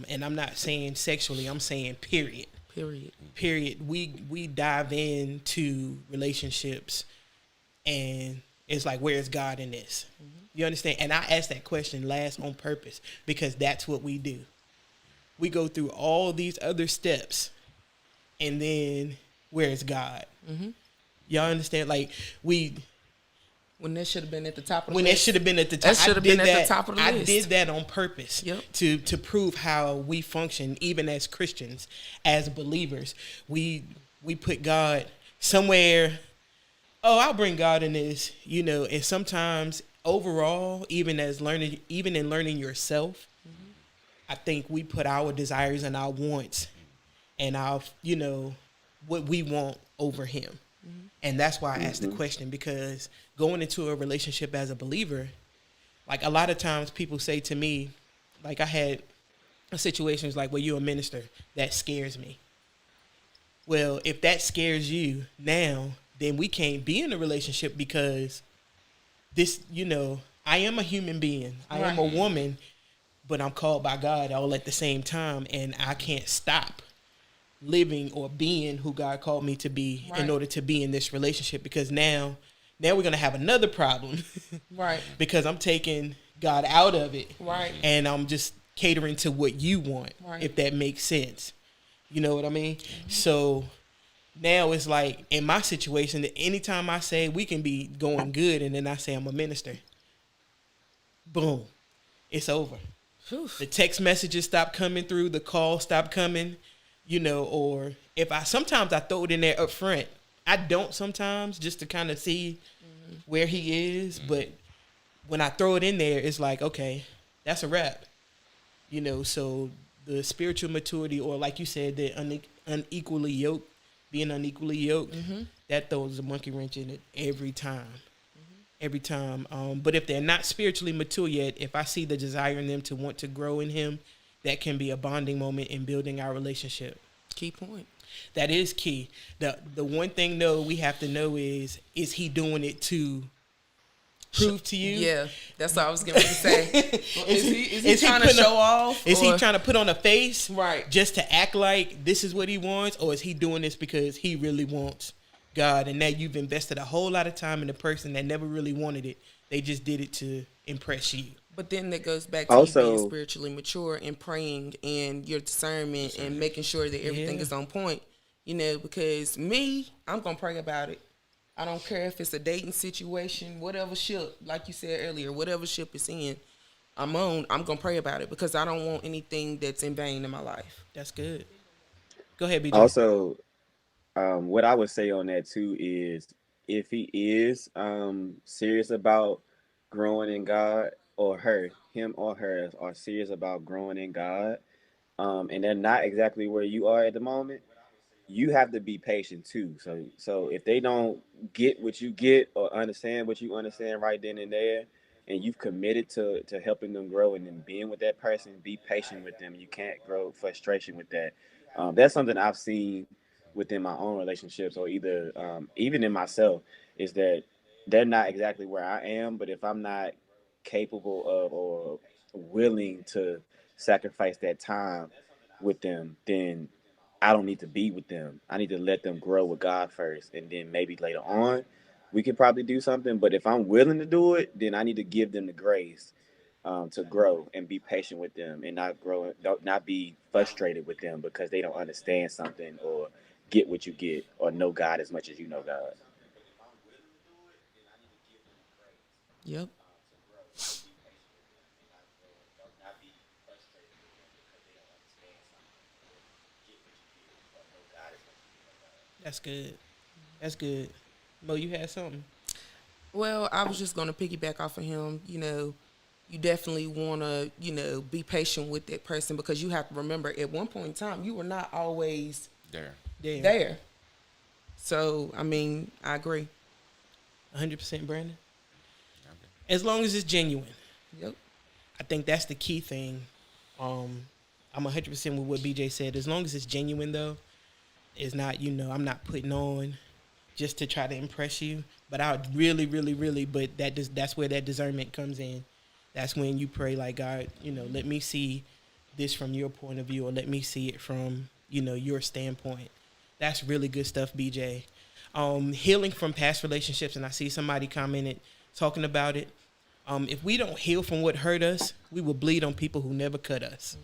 And I'm not saying sexually; I'm saying period. Period. We dive into relationships, and it's like, where's God in this? You understand? And I asked that question last on purpose because that's what we do. We go through all these other steps, and then where's God? Y'all understand? Like when that should have been at the top of the when list. that should have been at the top. That should have been at the top of the I list. did that on purpose. Yep. To prove how we function, even as Christians, as believers. We put God somewhere. Oh, I'll bring God in this, and sometimes overall, even in learning yourself, I think we put our desires and our wants and our, what we want over him. And that's why I asked the question, because going into a relationship as a believer, like a lot of times people say to me, like I had situations like, well, you're a minister, that scares me. Well, if that scares you now, then we can't be in a relationship, because this, I am a human being. I am a woman, but I'm called by God all at the same time, and I can't stop living or being who God called me to be in order to be in this relationship, because now we're going to have another problem. Because I'm taking God out of it. And I'm just catering to what you want, if that makes sense. You know what I mean? So now it's like, in my situation, that anytime I say we can be going good and then I say I'm a minister, boom, it's over. The text messages stop coming through, the calls stop coming, or sometimes I throw it in there up front. I don't sometimes, just to kind of see where he is. But when I throw it in there, it's like, okay, that's a wrap. So the spiritual maturity, or like you said, the unequally yoked, being unequally yoked, that throws a monkey wrench in it every time. Every time. But if they're not spiritually mature yet, if I see the desire in them to want to grow in him, that can be a bonding moment in building our relationship. Key point. That is key. The one thing, though, we have to know is he doing it to prove to you? Yeah, that's what I was going to say. Is he trying to show off? Is he trying to put on a face? Right. Just to act like this is what he wants? Or is he doing this because he really wants God, and now you've invested a whole lot of time in a person that never really wanted it? They just did it to impress you. But then that goes back to you being spiritually mature and praying and your discernment and making sure that everything is on point. Because I'm going to pray about it. I don't care if it's a dating situation, whatever ship, like you said earlier, whatever ship it's in, I'm going to pray about it, because I don't want anything that's in vain in my life. That's good. Go ahead, BJ. Also, what I would say on that too is, if he is serious about growing in God, or him or her are serious about growing in God, and they're not exactly where you are at the moment, you have to be patient too. So if they don't get what you get or understand what you understand right then and there, and you've committed to helping them grow and then being with that person, be patient with them. You can't grow frustration with that. That's something I've seen within my own relationships, or either even in myself, is that they're not exactly where I am, but if I'm not capable of or willing to sacrifice that time with them, then I don't need to be with them. I need to let them grow with God first, and then maybe later on we could probably do something. But if I'm willing to do it, then I need to give them the grace to grow and be patient with them, and not be frustrated with them because they don't understand something or get what you get or know God as much as you know God. Yep. That's good. That's good. Mo, you had something? Well, I was just going to piggyback off of him. You definitely want to, be patient with that person, because you have to remember, at one point in time, you were not always there. So, I agree. 100%, Brandon. As long as it's genuine. Yep. I think that's the key thing. I'm 100% with what BJ said. As long as it's genuine, though, it's not, I'm not putting on just to try to impress you. But I would really, really, really, but that's where that discernment comes in. That's when you pray like, God, let me see this from your point of view, or let me see it from your standpoint. That's really good stuff, BJ. Healing from past relationships, and I see somebody commented talking about it. If we don't heal from what hurt us, we will bleed on people who never cut us.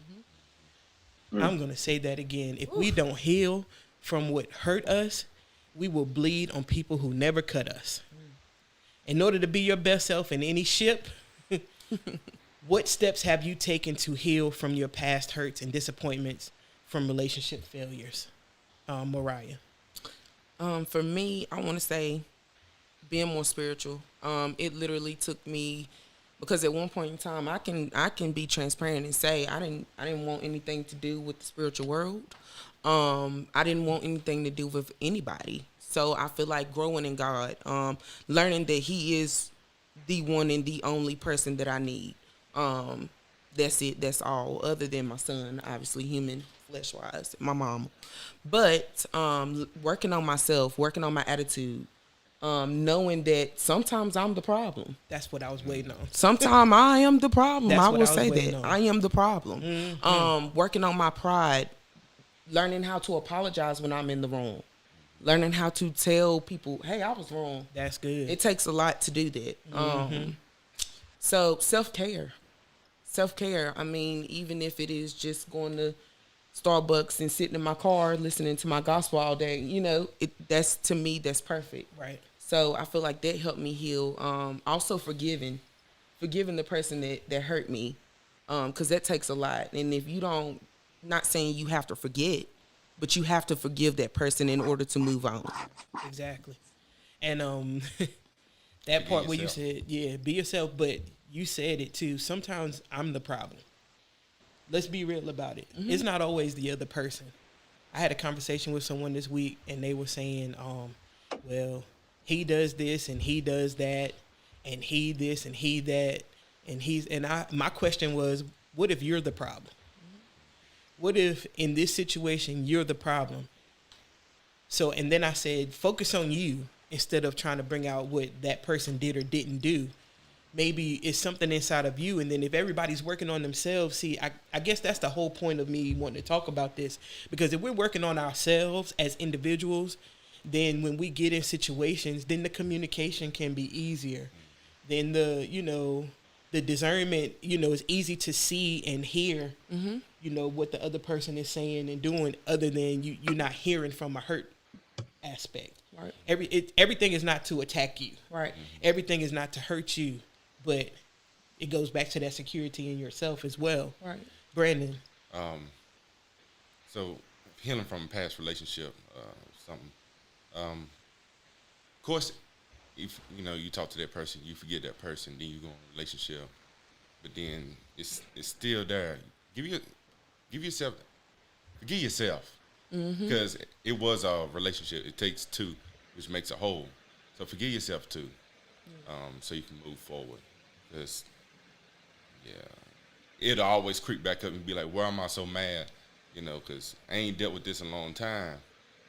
I'm going to say that again. If we don't heal from what hurt us, we will bleed on people who never cut us. In order to be your best self in any ship, what steps have you taken to heal from your past hurts and disappointments from relationship failures? Mariah. For me, I want to say being more spiritual. It literally took me, because at one point in time, I can be transparent and say I didn't want anything to do with the spiritual world. I didn't want anything to do with anybody. So I feel like growing in God, learning that He is the one and the only person that I need. That's it. That's all. Other than my son, obviously, human, flesh-wise, my mama. But working on myself, working on my attitude, knowing that sometimes I'm the problem. That's what I was waiting on. Sometimes I am the problem. That's I what will I was say waiting that. on. I am the problem. Working on my pride, learning how to apologize when I'm in the wrong, learning how to tell people, hey, I was wrong. That's good. It takes a lot to do that. So self-care. Self-care. I mean, even if it is just going to Starbucks and sitting in my car listening to my gospel all day, that's, to me, that's perfect. Right. So I feel like that helped me heal. Also forgiving the person that hurt me, because that takes a lot. And if you don't, not saying you have to forget, but you have to forgive that person in order to move on. Exactly. And that part where you said, be yourself, but you said it too. Sometimes I'm the problem. Let's be real about it. It's not always the other person. I had a conversation with someone this week, and they were saying, well, he does this and he does that, and he this and he that, and my question was, what if you're the problem? What if in this situation you're the problem? So, and then I said, focus on you instead of trying to bring out what that person did or didn't do. Maybe it's something inside of you. And then if everybody's working on themselves, see, I guess that's the whole point of me wanting to talk about this. Because if we're working on ourselves as individuals, then when we get in situations, then the communication can be easier. Then the discernment, is easy to see and hear, what the other person is saying and doing, other than you're not hearing from a hurt aspect. Right. Everything is not to attack you. Right. Everything is not to hurt you, but it goes back to that security in yourself as well. Right. Brandon. So healing from a past relationship, something. Of course, if you talk to that person, you forget that person, then you go in a relationship, but then it's still there. Forgive yourself, because it was a relationship. It takes two, which makes a whole. So forgive yourself too, so you can move forward. Because it'll always creep back up and be like, why am I so mad? Because I ain't dealt with this in a long time.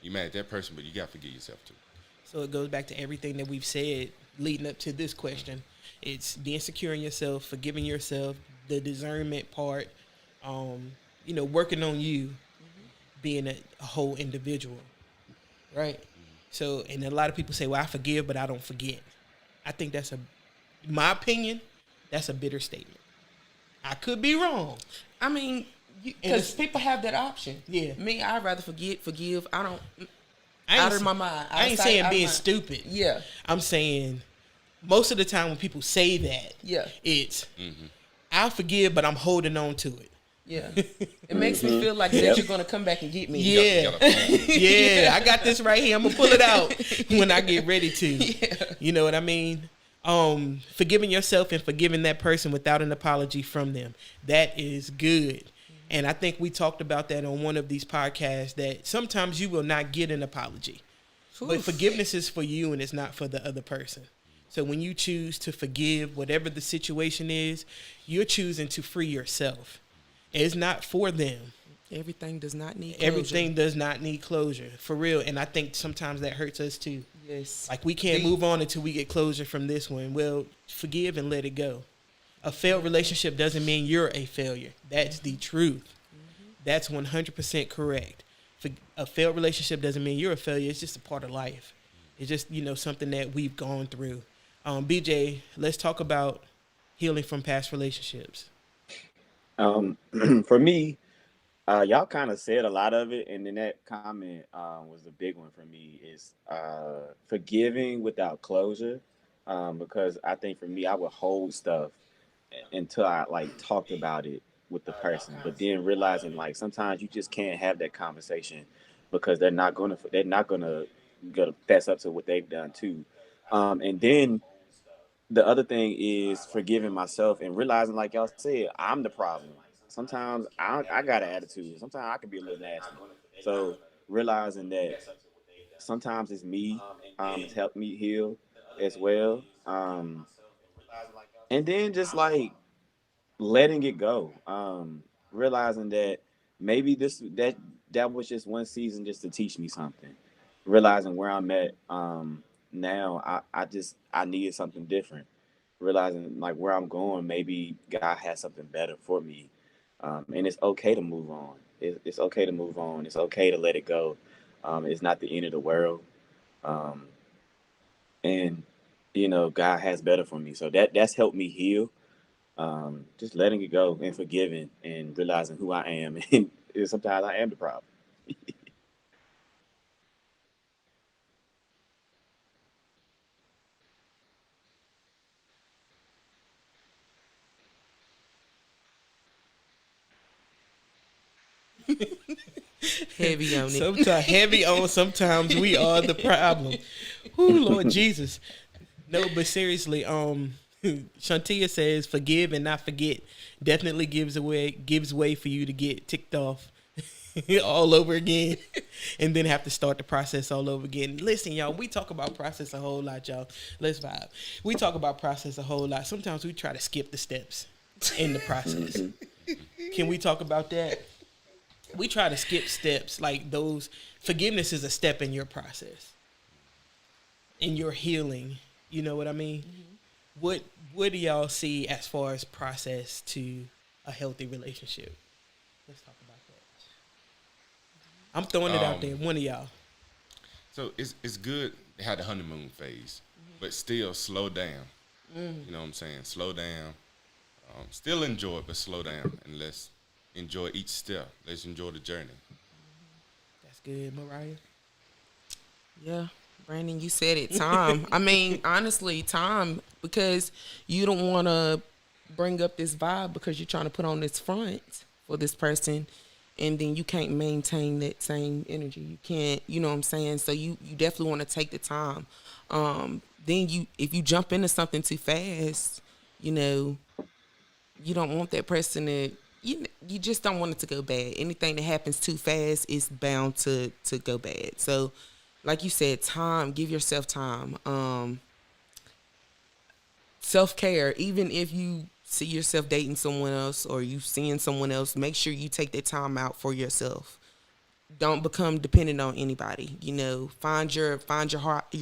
You mad at that person, but you got to forgive yourself too. So it goes back to everything that we've said leading up to this question. It's being secure in yourself, forgiving yourself, the discernment part, working on you, being a whole individual, right? So, and a lot of people say, well, I forgive, but I don't forget. I think in my opinion, that's a bitter statement. I could be wrong. I mean, because people have that option. Yeah. Me, I'd rather forgive. I don't. Out of my mind. I ain't saying being stupid. Yeah. I'm saying most of the time when people say that, it's I'll forgive, but I'm holding on to it. Yeah. It makes me feel like that you're going to come back and get me. Yeah. Yeah. I got this right here. I'm going to pull it out when I get ready to. Yeah. You know what I mean? Forgiving yourself and forgiving that person without an apology from them. That is good. And I think we talked about that on one of these podcasts, that sometimes you will not get an apology. Oof. But forgiveness is for you and it's not for the other person. So when you choose to forgive whatever the situation is, you're choosing to free yourself. It's not for them. Everything does not need closure. Everything does not need closure, for real. And I think sometimes that hurts us too. Yes. Like we can't move on until we get closure from this one. Well, forgive and let it go. A failed relationship doesn't mean you're a failure. That's the truth. That's 100% correct. a failed relationship doesn't mean you're a failure. It's just a part of life. It's just, something that we've gone through. BJ, let's talk about healing from past relationships. Um, for me, y'all kind of said a lot of it, and then that comment was the big one for me is forgiving without closure. Because I think for me, I would hold stuff until I like talked about it with the person, but then realizing like sometimes you just can't have that conversation because they're not gonna fess up to what they've done too. And then the other thing is forgiving myself and realizing, like y'all said, I'm the problem. Sometimes I got an attitude. Sometimes I can be a little nasty. So realizing that sometimes it's me, it's helped me heal as well. And then just like letting it go, realizing that maybe that was just one season just to teach me something. Realizing where I'm at now, I needed something different. Realizing like where I'm going, maybe God has something better for me, and it's okay to move on. It's okay to move on. It's okay to let it go. It's not the end of the world, um, and God has better for me. So that's helped me heal, just letting it go and forgiving and realizing who I am. And sometimes I am the problem. Heavy on it. Sometimes heavy on. Sometimes we are the problem. Whoo, Lord Jesus. No, but seriously, Shantia says forgive and not forget. Definitely gives way for you to get ticked off all over again, and then have to start the process all over again. Listen, y'all, we talk about process a whole lot, y'all. Let's vibe. We talk about process a whole lot. Sometimes we try to skip the steps in the process. Can we talk about that? We try to skip steps like those. Forgiveness is a step in your process, in your healing. You know what I mean? What do y'all see as far as process to a healthy relationship? Let's talk about that. I'm throwing it out there. One of y'all. So it's good to have the honeymoon phase, but still slow down. You know what I'm saying? Slow down. Still enjoy it, but slow down, and let's enjoy each step. Let's enjoy the journey. That's good, Mariah. Yeah, Brandon, you said it. Time. I mean, honestly, time, because you don't want to bring up this vibe because you're trying to put on this front for this person, and then you can't maintain that same energy. You can't, you know what I'm saying? So you definitely want to take the time. Then if you jump into something too fast, you know, you don't want that person to, you just don't want it to go bad. Anything that happens too fast is bound to go bad. So like you said, time, give yourself time. Self-care, even if you see yourself dating someone else or you seeing someone else, make sure you take that time out for yourself. Don't become dependent on anybody. Find your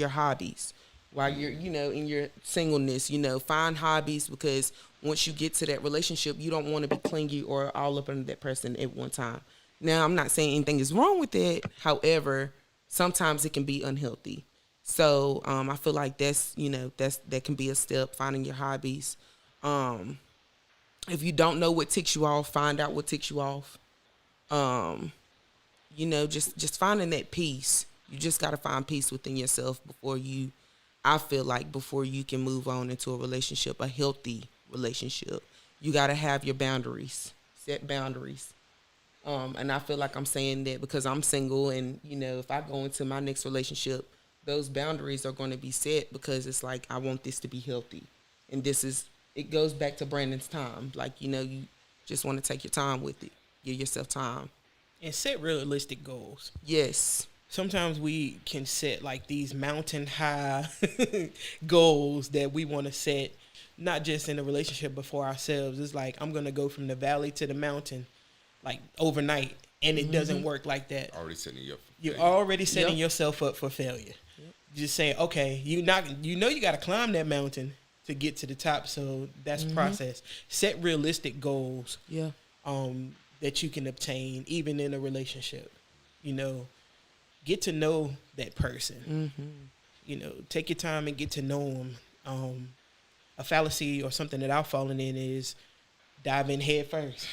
hobbies while you're in your singleness. Find hobbies, because once you get to that relationship, you don't want to be clingy or all up under that person at one time. Now, I'm not saying anything is wrong with it. However, sometimes it can be unhealthy. So I feel like that can be a step, finding your hobbies. If you don't know what ticks you off, find out what ticks you off. Just finding that peace. You just got to find peace within yourself I feel like before you can move on into a relationship, a healthy relationship. You got to have your boundaries, set boundaries. And I feel like I'm saying that because I'm single, and if I go into my next relationship, those boundaries are going to be set, because it's like I want this to be healthy. And it goes back to Brandon's time. Like, you just want to take your time with it. Give yourself time. And set realistic goals. Yes. Sometimes we can set like these mountain high goals that we want to set, not just in a relationship, but for ourselves. It's like, I'm going to go from the valley to the mountain like overnight. And it doesn't work like that. Already setting you up. You're already setting yourself up for failure. Yep. Just saying, okay, you got to climb that mountain to get to the top. So that's process. Set realistic goals. Yeah. That you can obtain even in a relationship. You know, get to know that person. You know, take your time and get to know them. A fallacy or something that I've fallen in is dive in head first.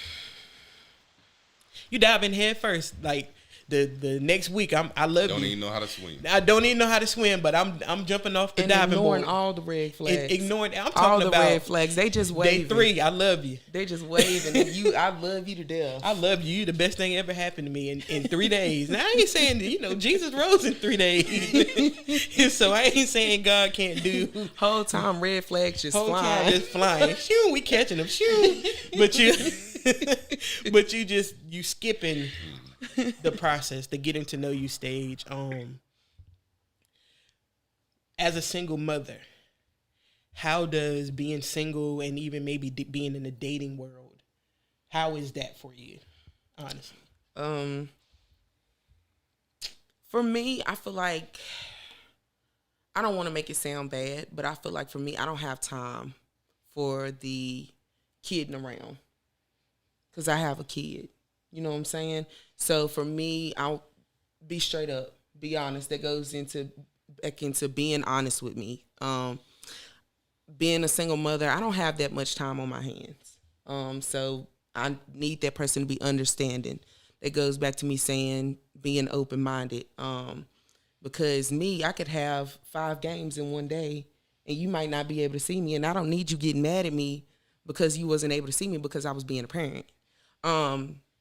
You dive in head first, like the next week. I love Don't you. even know how to swim. I don't even know how to swim, but I'm jumping off the And diving ignoring board. all the red flags. Ignoring. I'm talking all the about red flags. They just waving. day 3. I love you. They just waving. And I love you to death. I love you. You the best thing ever happened to me in 3 days. Now I ain't saying Jesus rose in 3 days, so I ain't saying God can't do. Whole time red flags just Whole flying. time just flying. Shoo, we catching them. Shoo, but you skipping the process, the getting to know you stage. As a single mother, how does being single and even maybe being in the dating world, how is that for you, honestly? For me, I feel like, I don't want to make it sound bad, but I feel like for me, I don't have time for the kidding around because I have a kid. You know what I'm saying? So for me, I'll be straight up, be honest. That goes back into being honest with me. Being a single mother, I don't have that much time on my hands. So I need that person to be understanding. That goes back to me saying being open-minded. Because I could have 5 games in one day, and you might not be able to see me, and I don't need you getting mad at me because you wasn't able to see me because I was being a parent.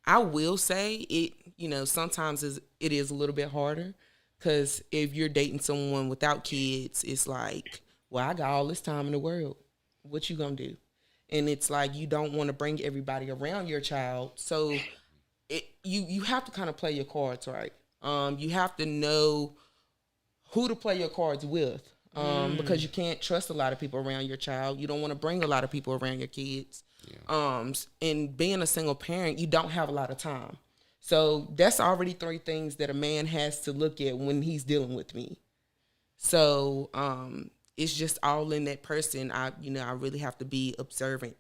I will say it, sometimes it is a little bit harder because if you're dating someone without kids, it's like, well, I got all this time in the world. What you gonna do? And it's like you don't want to bring everybody around your child, so you have to kind of play your cards right. You have to know who to play your cards with, because you can't trust a lot of people around your child. You don't want to bring a lot of people around your kids. Yeah. And being a single parent, you don't have a lot of time. So that's already 3 things that a man has to look at when he's dealing with me. So it's just all in that person. I really have to be observant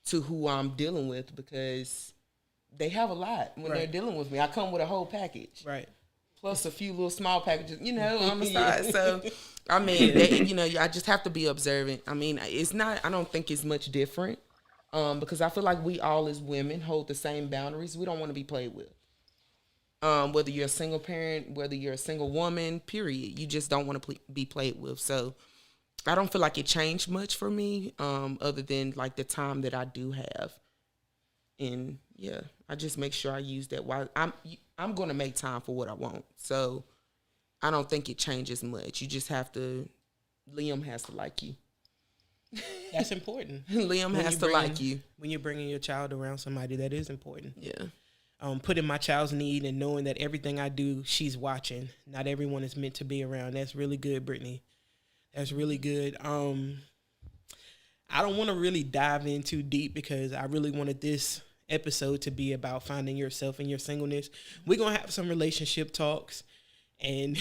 to who I'm dealing with because they have a lot when they're dealing with me. I come with a whole package. Right. Plus a few little small packages, on the side. So, I mean, I just have to be observant. I mean, I don't think it's much different. Because I feel like we all as women hold the same boundaries. We don't want to be played with. Whether you're a single parent, whether you're a single woman, period. You just don't want to be played with. So I don't feel like it changed much for me, other than like the time that I do have. And yeah, I just make sure I use that while I'm going to make time for what I want. So I don't think it changes much. You just have to, Liam has to like you. That's important. Liam has to like you. When you're bringing your child around somebody, that is important. Yeah. Putting my child's need and knowing that everything I do, she's watching. Not everyone is meant to be around. That's really good, Brittany. That's really good. I don't want to really dive in too deep because I really wanted this episode to be about finding yourself and your singleness. We're going to have some relationship talks, and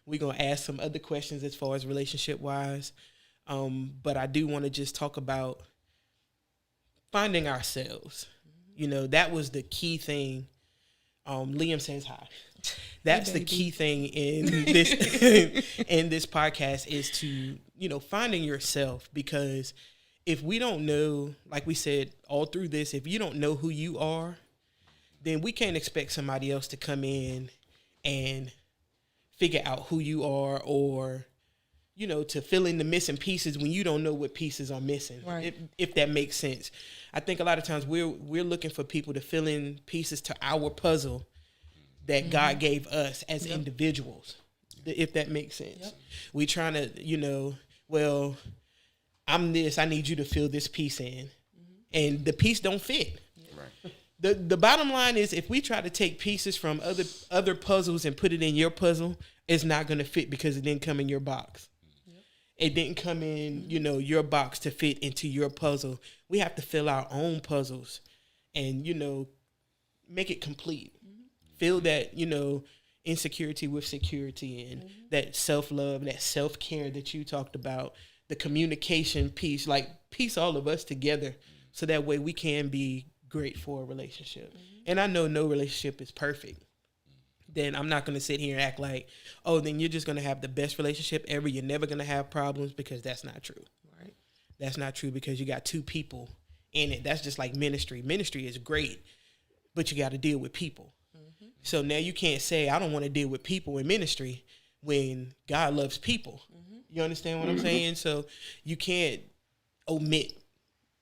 we're going to ask some other questions as far as relationship-wise. But I do want to just talk about finding ourselves. That was the key thing. Liam says hi. That's the key thing in this in this podcast is to, finding yourself, because if we don't know, like we said all through this, if you don't know who you are, then we can't expect somebody else to come in and figure out who you are, or to fill in the missing pieces when you don't know what pieces are missing, right? If that makes sense. I think a lot of times we're looking for people to fill in pieces to our puzzle that God gave us as individuals, if that makes sense. Yep. We trying to, well, I'm this, I need you to fill this piece in. And the piece don't fit. Right. The bottom line is, if we try to take pieces from other puzzles and put it in your puzzle, it's not going to fit because it didn't come in your box. It didn't come in, your box to fit into your puzzle. We have to fill our own puzzles and, make it complete. Fill that, insecurity with security, and that self-love, that self-care that you talked about, the communication piece, like piece all of us together so that way we can be great for a relationship. And I know no relationship is perfect, then I'm not going to sit here and act like, oh, then you're just going to have the best relationship ever. You're never going to have problems, because that's not true. Right. That's not true, because you got two people in it. That's just like ministry. Ministry is great, but you got to deal with people. Mm-hmm. So now you can't say, I don't want to deal with people in ministry when God loves people. Mm-hmm. You understand what I'm saying? So you can't omit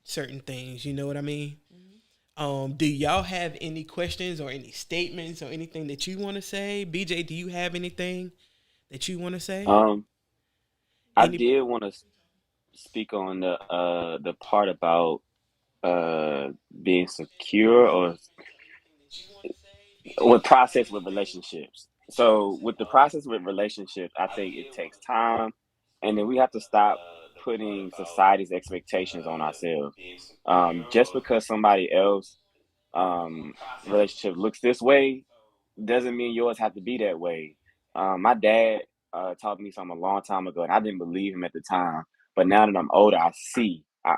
certain things. You know what I mean? Do y'all have any questions or any statements or anything that you want to say? BJ, do you have anything that you want to say? I Any? did want to speak on the part about uh being secure or with process with relationships. So with the process with relationships, I think it takes time, and then we have to stop putting society's expectations on ourselves. Just because somebody else relationship looks this way doesn't mean yours have to be that way. My dad taught me something a long time ago, and I didn't believe him at the time. But now that I'm older, I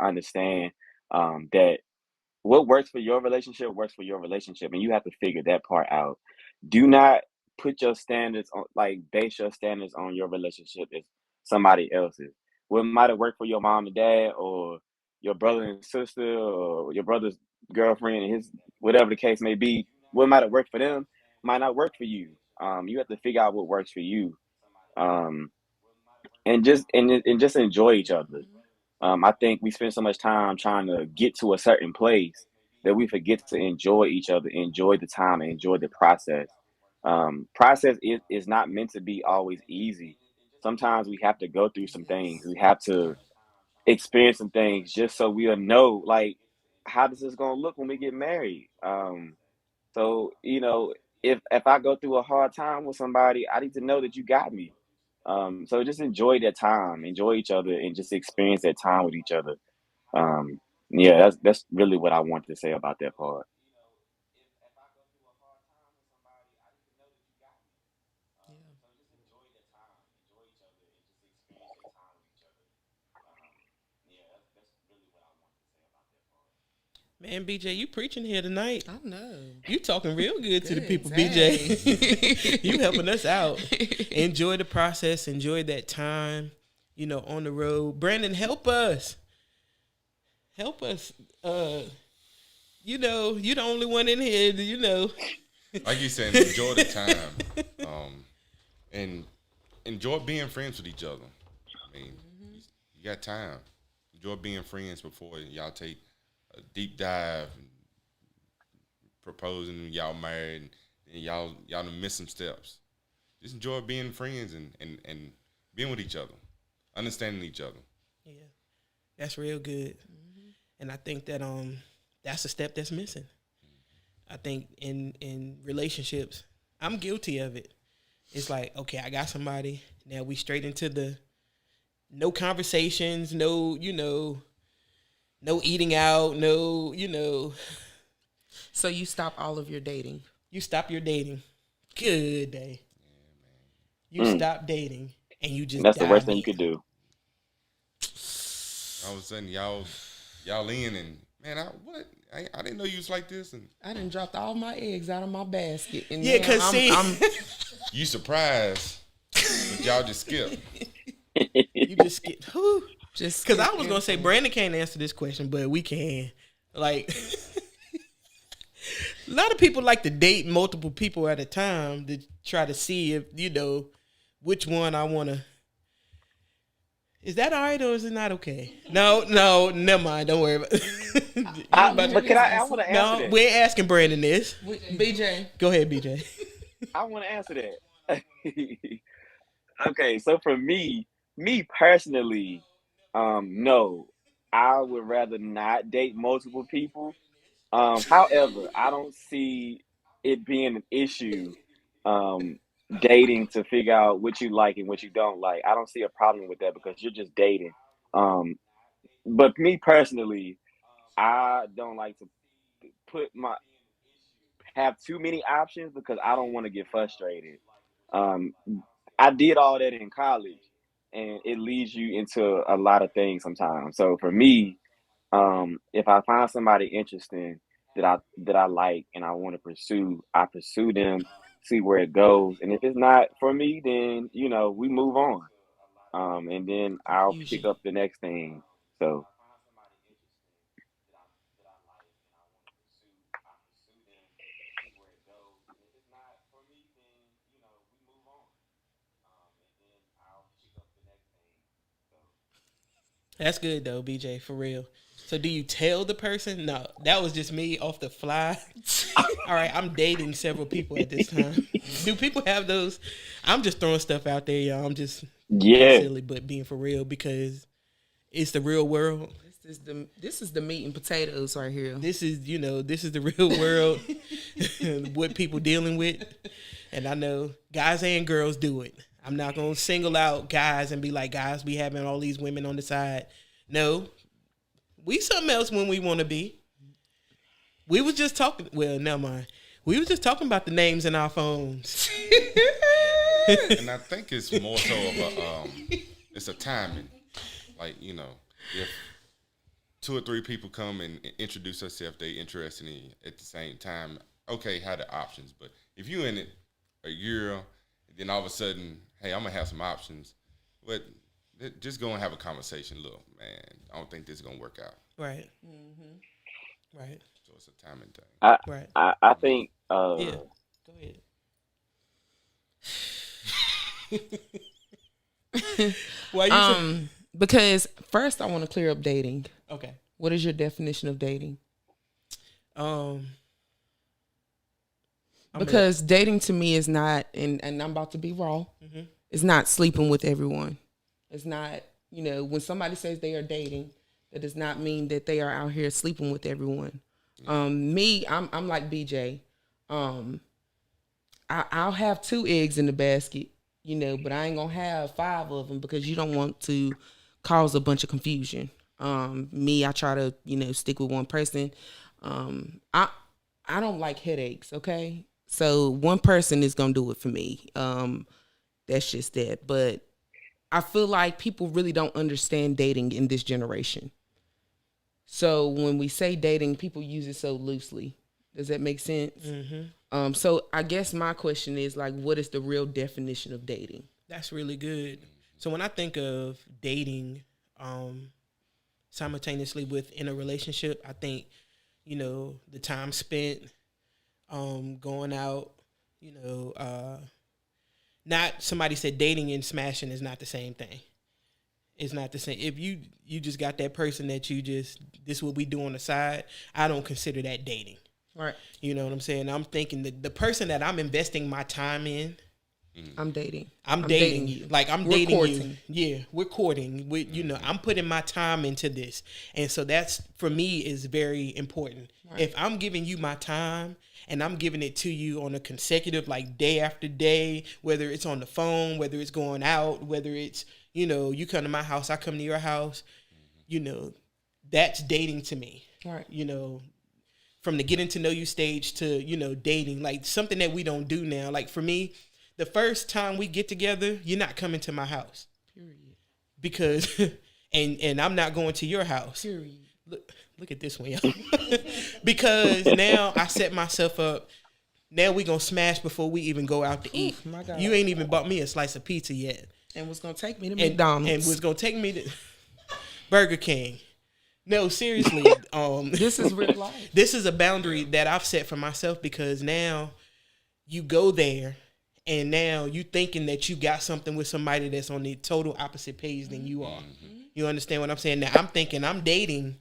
understand that what works for your relationship works for your relationship, and you have to figure that part out. Do not put your standards on, like, base your standards on your relationship as somebody else's. What might have worked for your mom and dad, or your brother and sister, or your brother's girlfriend and his, whatever the case may be, what might have worked for them might not work for you. You have to figure out what works for you, um, and just enjoy each other. I think we spend so much time trying to get to a certain place that we forget to enjoy each other, enjoy the time, and enjoy the process. Process is not meant to be always easy. Sometimes we have to go through some things. We have to experience some things just so we'll know, like, how this is going to look when we get married. So, if I go through a hard time with somebody, I need to know that you got me. So just enjoy that time, enjoy each other, and just experience that time with each other. Um, yeah, that's really what I wanted to say about that part. Man, BJ, you preaching here tonight. I know. You talking real good to the people, Dang. BJ. You helping us out. Enjoy the process. Enjoy that time, on the road. Brandon, help us. Help us. You're the only one in here, Like you said, enjoy the time, and enjoy being friends with each other. I mean, you got time. Enjoy being friends before y'all take a deep dive, and proposing, and y'all married, and y'all done miss some steps. Just enjoy being friends and being with each other, understanding each other. Yeah, that's real good. And I think that that's a step that's missing. I think in relationships, I'm guilty of it. It's like, okay, I got somebody. Now we straight into the no conversations, no, no eating out, no. So you stop all of your dating. You stop your dating. Good day. You stop dating and you just That's the worst dive thing you in. could do. All of a sudden, y'all in, and man, I didn't know you was like this, and I done dropped all my eggs out of my basket. And Yeah, now cause I'm you surprised, but y'all just skip. you just skip. Whew. just Because I was gonna say Brandon can't answer this question, but we can. Like, a lot of people like to date multiple people at a time to try to see if which one I want to. Is that all right or is it not okay? No, never mind. Don't worry about it. But I want to answer No, that. we ain't asking Brandon this. BJ. Go ahead, BJ. I want to answer that. Okay, so for me personally, no, I would rather not date multiple people. However, I don't see it being an issue, um, dating to figure out what you like and what you don't like. I don't see a problem with that because you're just dating. Um, but me personally, I don't like to put my have too many options because I don't want to get frustrated. Um, I did all that in college, and it leads you into a lot of things sometimes. So for me, if I find somebody interesting that I like and I want to pursue, I pursue them see where it goes. And if it's not for me, then we move on. And then I'll pick Confusion. up the next thing. So That's good though, BJ, for real. So do you tell the person? No, that was just me off the fly. All right, I'm dating several people at this time. Do people have those? I'm just throwing stuff out there, y'all. I'm just being yeah, silly, but being for real because it's the real world. This is the meat and potatoes right here. This is this is the real world. What people dealing with, and I know guys and girls do it. I'm not gonna single out guys and be like, guys, we having all these women on the side. No, we something else when we want to be. We was just talking. Well, never mind. We was just talking about the names in our phones. And I think it's more so of it's a timing. Like, if 2 or 3 people come and introduce themselves, they interested in you at the same time. Okay, have the options. But if you in it a year, and then all of a sudden, hey, I'm gonna have some options. But just go and have a conversation. Look, man, I don't think this is gonna work out. Right. Mm-hmm. Right. So it's a timing thing. Right. I think Yeah. Go ahead. Why you say? Because first I want to clear up dating. Okay. What is your definition of dating? Because dating to me is not, and I'm about to be raw, it's not sleeping with everyone. It's not, when somebody says they are dating, that does not mean that they are out here sleeping with everyone. Me, I'm like BJ. I'll have 2 eggs in the basket, but I ain't gonna have 5 of them because you don't want to cause a bunch of confusion. Me, I try to, stick with one person. I don't like headaches, okay? So one person is gonna do it for me. That's just that. But I feel like people really don't understand dating in this generation. So when we say dating, people use it so loosely. Does that make sense? Mm-hmm. So I guess my question is like, what is the real definition of dating? That's really good. So when I think of dating, simultaneously within a relationship, I think, the time spent, going out, not somebody said dating and smashing is not the same thing. It's not the same. If you just got that person that this is what we do on the side, I don't consider that dating. Right. You know what I'm saying? I'm thinking the person that I'm investing my time in, I'm dating. I'm dating you. Like we're dating courting. You. Yeah, we're courting. I'm putting my time into this. And so that's, for me, is very important. Right. If I'm giving you my time and I'm giving it to you on a consecutive, like day after day, whether it's on the phone, whether it's going out, whether it's, you come to my house, I come to your house, that's dating to me. Right. From the getting to know you stage to, dating, like something that we don't do now. Like for me, the first time we get together, you're not coming to my house. Period. Because, and I'm not going to your house. Period. Look at this one, y'all. Because now I set myself up. Now we gonna smash before we even go out to eat. My God. You ain't even bought me a slice of pizza yet. And was gonna take me to McDonald's. And was gonna take me to Burger King. No, seriously. This is real life. This is a boundary that I've set for myself because now you go there and now you thinking that you got something with somebody that's on the total opposite page than you are. Mm-hmm. You understand what I'm saying? Now I'm thinking I'm dating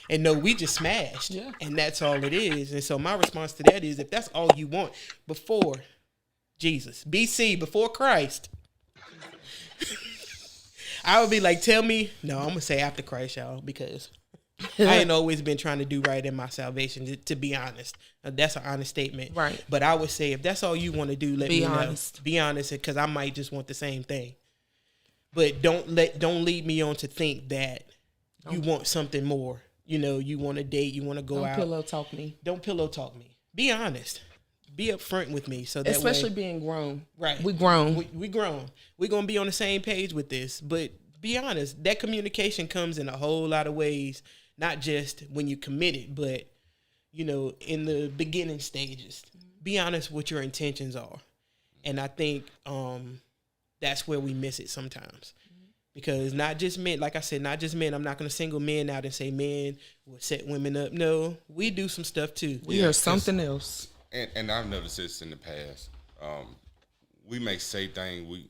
and no, we just smashed. Yeah. And that's all it is. And so my response to that is if that's all you want before Jesus, BC, before Christ, I would be like, tell me. No, I'm going to say after Christ, y'all, because I ain't always been trying to do right in my salvation, to be honest. That's an honest statement. Right. But I would say if that's all you want to do, let me honest. know. Be honest, because I might just want the same thing. But don't lead me on to think that you want something more. You want to date, you want to go out. Don't pillow talk me. Don't pillow talk me. Be honest. Be upfront with me, so that especially way, being grown. Right, we grown. We grown. We're gonna be on the same page with this. But be honest, that communication comes in a whole lot of ways. Not just when you commit it, but in the beginning stages. be honest what your intentions are. And I think that's where we miss it sometimes. Because not just men, like I said, not just men. I'm not going to single men out and say men will set women up. No, we do some stuff too. We are something else. And I've noticed this in the past. We may say things, we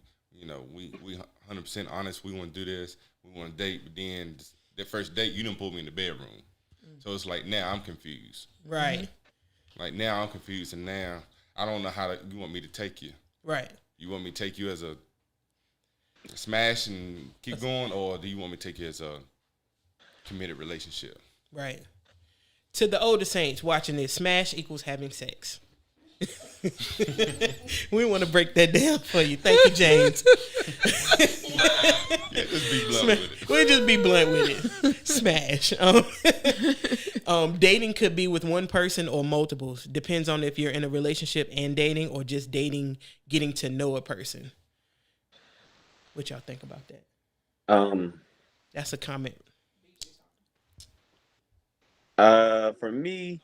100% honest, we want to do this, we want to date, but then that first date, you didn't pull me in the bedroom. So it's like, now I'm confused. Right. Like, now I'm confused, and now I don't know how you want me to take you. Right. You want me to take you as a smash and keep going, or do you want me to take you as a committed relationship? Right. To the older saints watching this, smash equals having sex. We want to break that down for you. Thank you, James. Yeah, just be blunt with it. We'll just be blunt with it. Smash. Dating could be with one person or multiples. Depends on if you're in a relationship and dating, or just dating, getting to know a person. What y'all think about that? That's a comment. For me,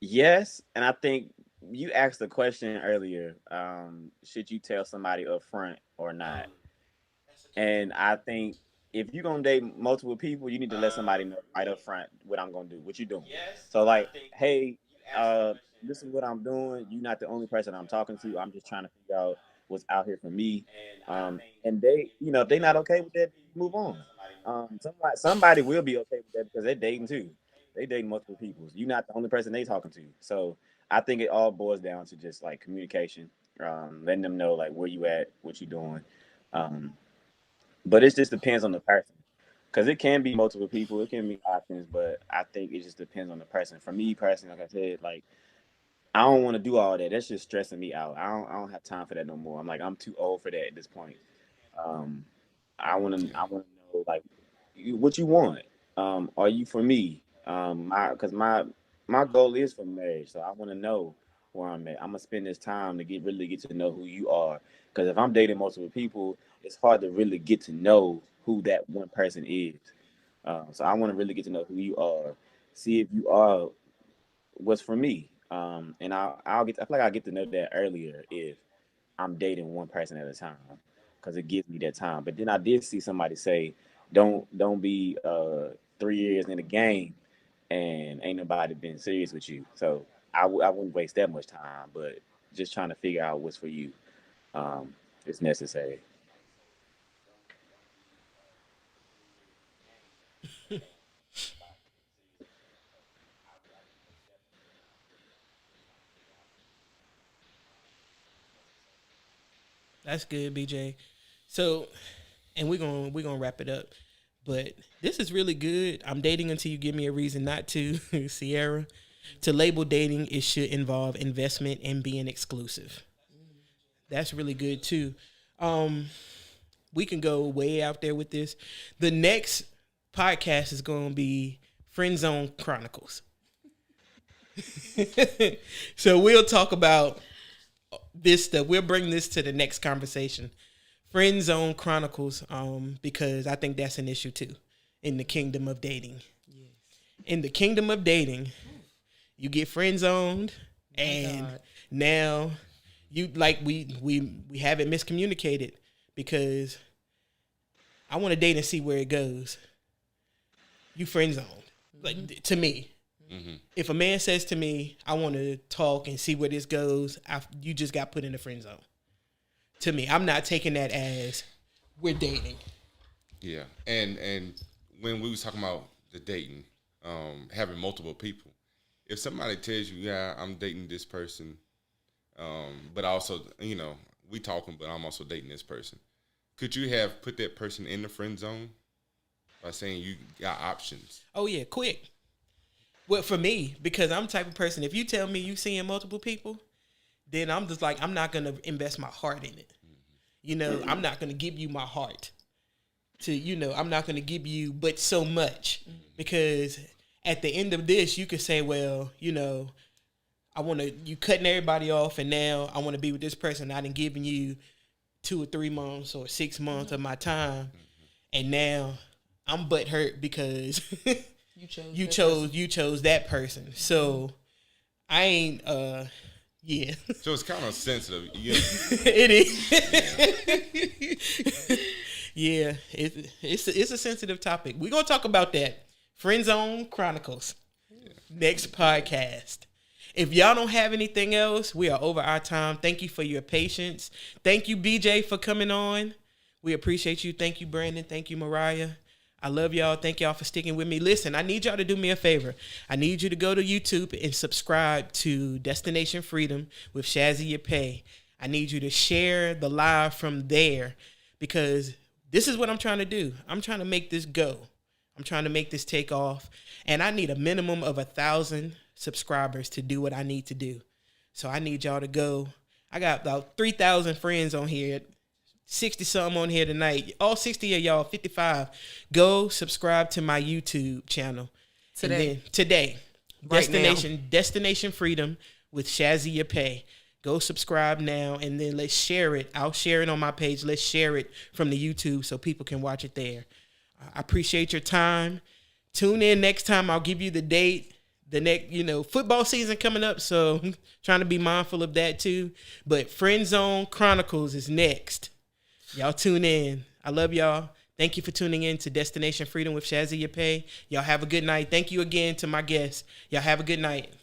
yes, and I think you asked the question earlier. Should you tell somebody up front or not? And I think if you're gonna date multiple people, you need to let somebody know right up front what I'm gonna do, what you doing. So like, hey, this is what I'm doing. You're not the only person I'm talking to. I'm just trying to figure out what's out here for me. And they, if they're not okay with that, move on. Somebody will be okay with that because they're dating too. They dating multiple people. You're not the only person they talking to. So I think it all boils down to just like communication, letting them know like where you at, what you doing. But it just depends on the person, because it can be multiple people, it can be options, but I think it just depends on the person. For me personally, like I said, like I don't want to do all that. That's just stressing me out. I don't have time for that no more. I'm too old for that at this point. Um, I want to know like what you want. Are you for me? My goal is for marriage, so I want to know where I'm at. I'm gonna spend this time to really get to know who you are. Because if I'm dating multiple people, it's hard to really get to know who that one person is. So I want to really get to know who you are, see if you are what's for me. And I feel like I'll get to know that earlier if I'm dating one person at a time, because it gives me that time. But then I did see somebody say, don't be 3 years in the game and ain't nobody been serious with you. So I wouldn't waste that much time, but just trying to figure out what's for you. It's necessary. That's good, BJ. So, and we're gonna wrap it up. But this is really good. I'm dating until you give me a reason not to, Sierra. To label dating, it should involve investment and being exclusive. That's really good too. We can go way out there with this. The next podcast is going to be Friend Zone Chronicles. So we'll talk about this stuff. We'll bring this to the next conversation. Friend Zone Chronicles, because I think that's an issue too in the kingdom of dating. Yes. In the kingdom of dating, you get friend zoned, and now you like we have it miscommunicated, because I want to date and see where it goes. You friend zoned, like to me. Mm-hmm. If a man says to me, "I want to talk and see where this goes," you just got put in the friend zone. To me, I'm not taking that as we're dating. Yeah, and when we was talking about the dating, having multiple people, if somebody tells you, "Yeah, I'm dating this person," but also, we talking, but I'm also dating this person, could you have put that person in the friend zone by saying you got options? Oh yeah, quick. Well, for me, because I'm the type of person, if you tell me you seeing multiple people, then I'm just like, I'm not going to invest my heart in it. Mm-hmm. I'm not going to give you my heart I'm not going to give you but so much, because at the end of this, you could say, well, you cutting everybody off, and now I want to be with this person. I done given you 2 or 3 months or 6 months of my time, and now I'm butthurt because you chose that person. So I ain't Yeah. So it's kind of sensitive. It is. Yeah, it's a sensitive topic. We're gonna talk about that. Friend Zone Chronicles. Next podcast. If y'all don't have anything else, we are over our time. Thank you for your patience. Thank you, BJ, for coming on. We appreciate you. Thank you, Brandon. Thank you, Mariah. I love y'all. Thank y'all for sticking with me. Listen, I need y'all to do me a favor. I need you to go to YouTube and subscribe to Destination Freedom with Shazzy Yapay. I need you to share the live from there because this is what I'm trying to do. I'm trying to make this go. I'm trying to make this take off. And I need a minimum of 1,000 subscribers to do what I need to do. So I need y'all to go. I got about 3,000 friends on here. 60 something on here tonight. All 60 of y'all, 55. Go subscribe to my YouTube channel. Today. Right Destination Freedom with Shazzy Yapay. Go subscribe now and then let's share it. I'll share it on my page. Let's share it from the YouTube so people can watch it there. I appreciate your time. Tune in next time. I'll give you the date. The next, football season coming up, so I'm trying to be mindful of that too. But Friend Zone Chronicles is next. Y'all tune in. I love y'all. Thank you for tuning in to Destination Freedom with Shazzy Yapay. Y'all have a good night. Thank you again to my guests. Y'all have a good night.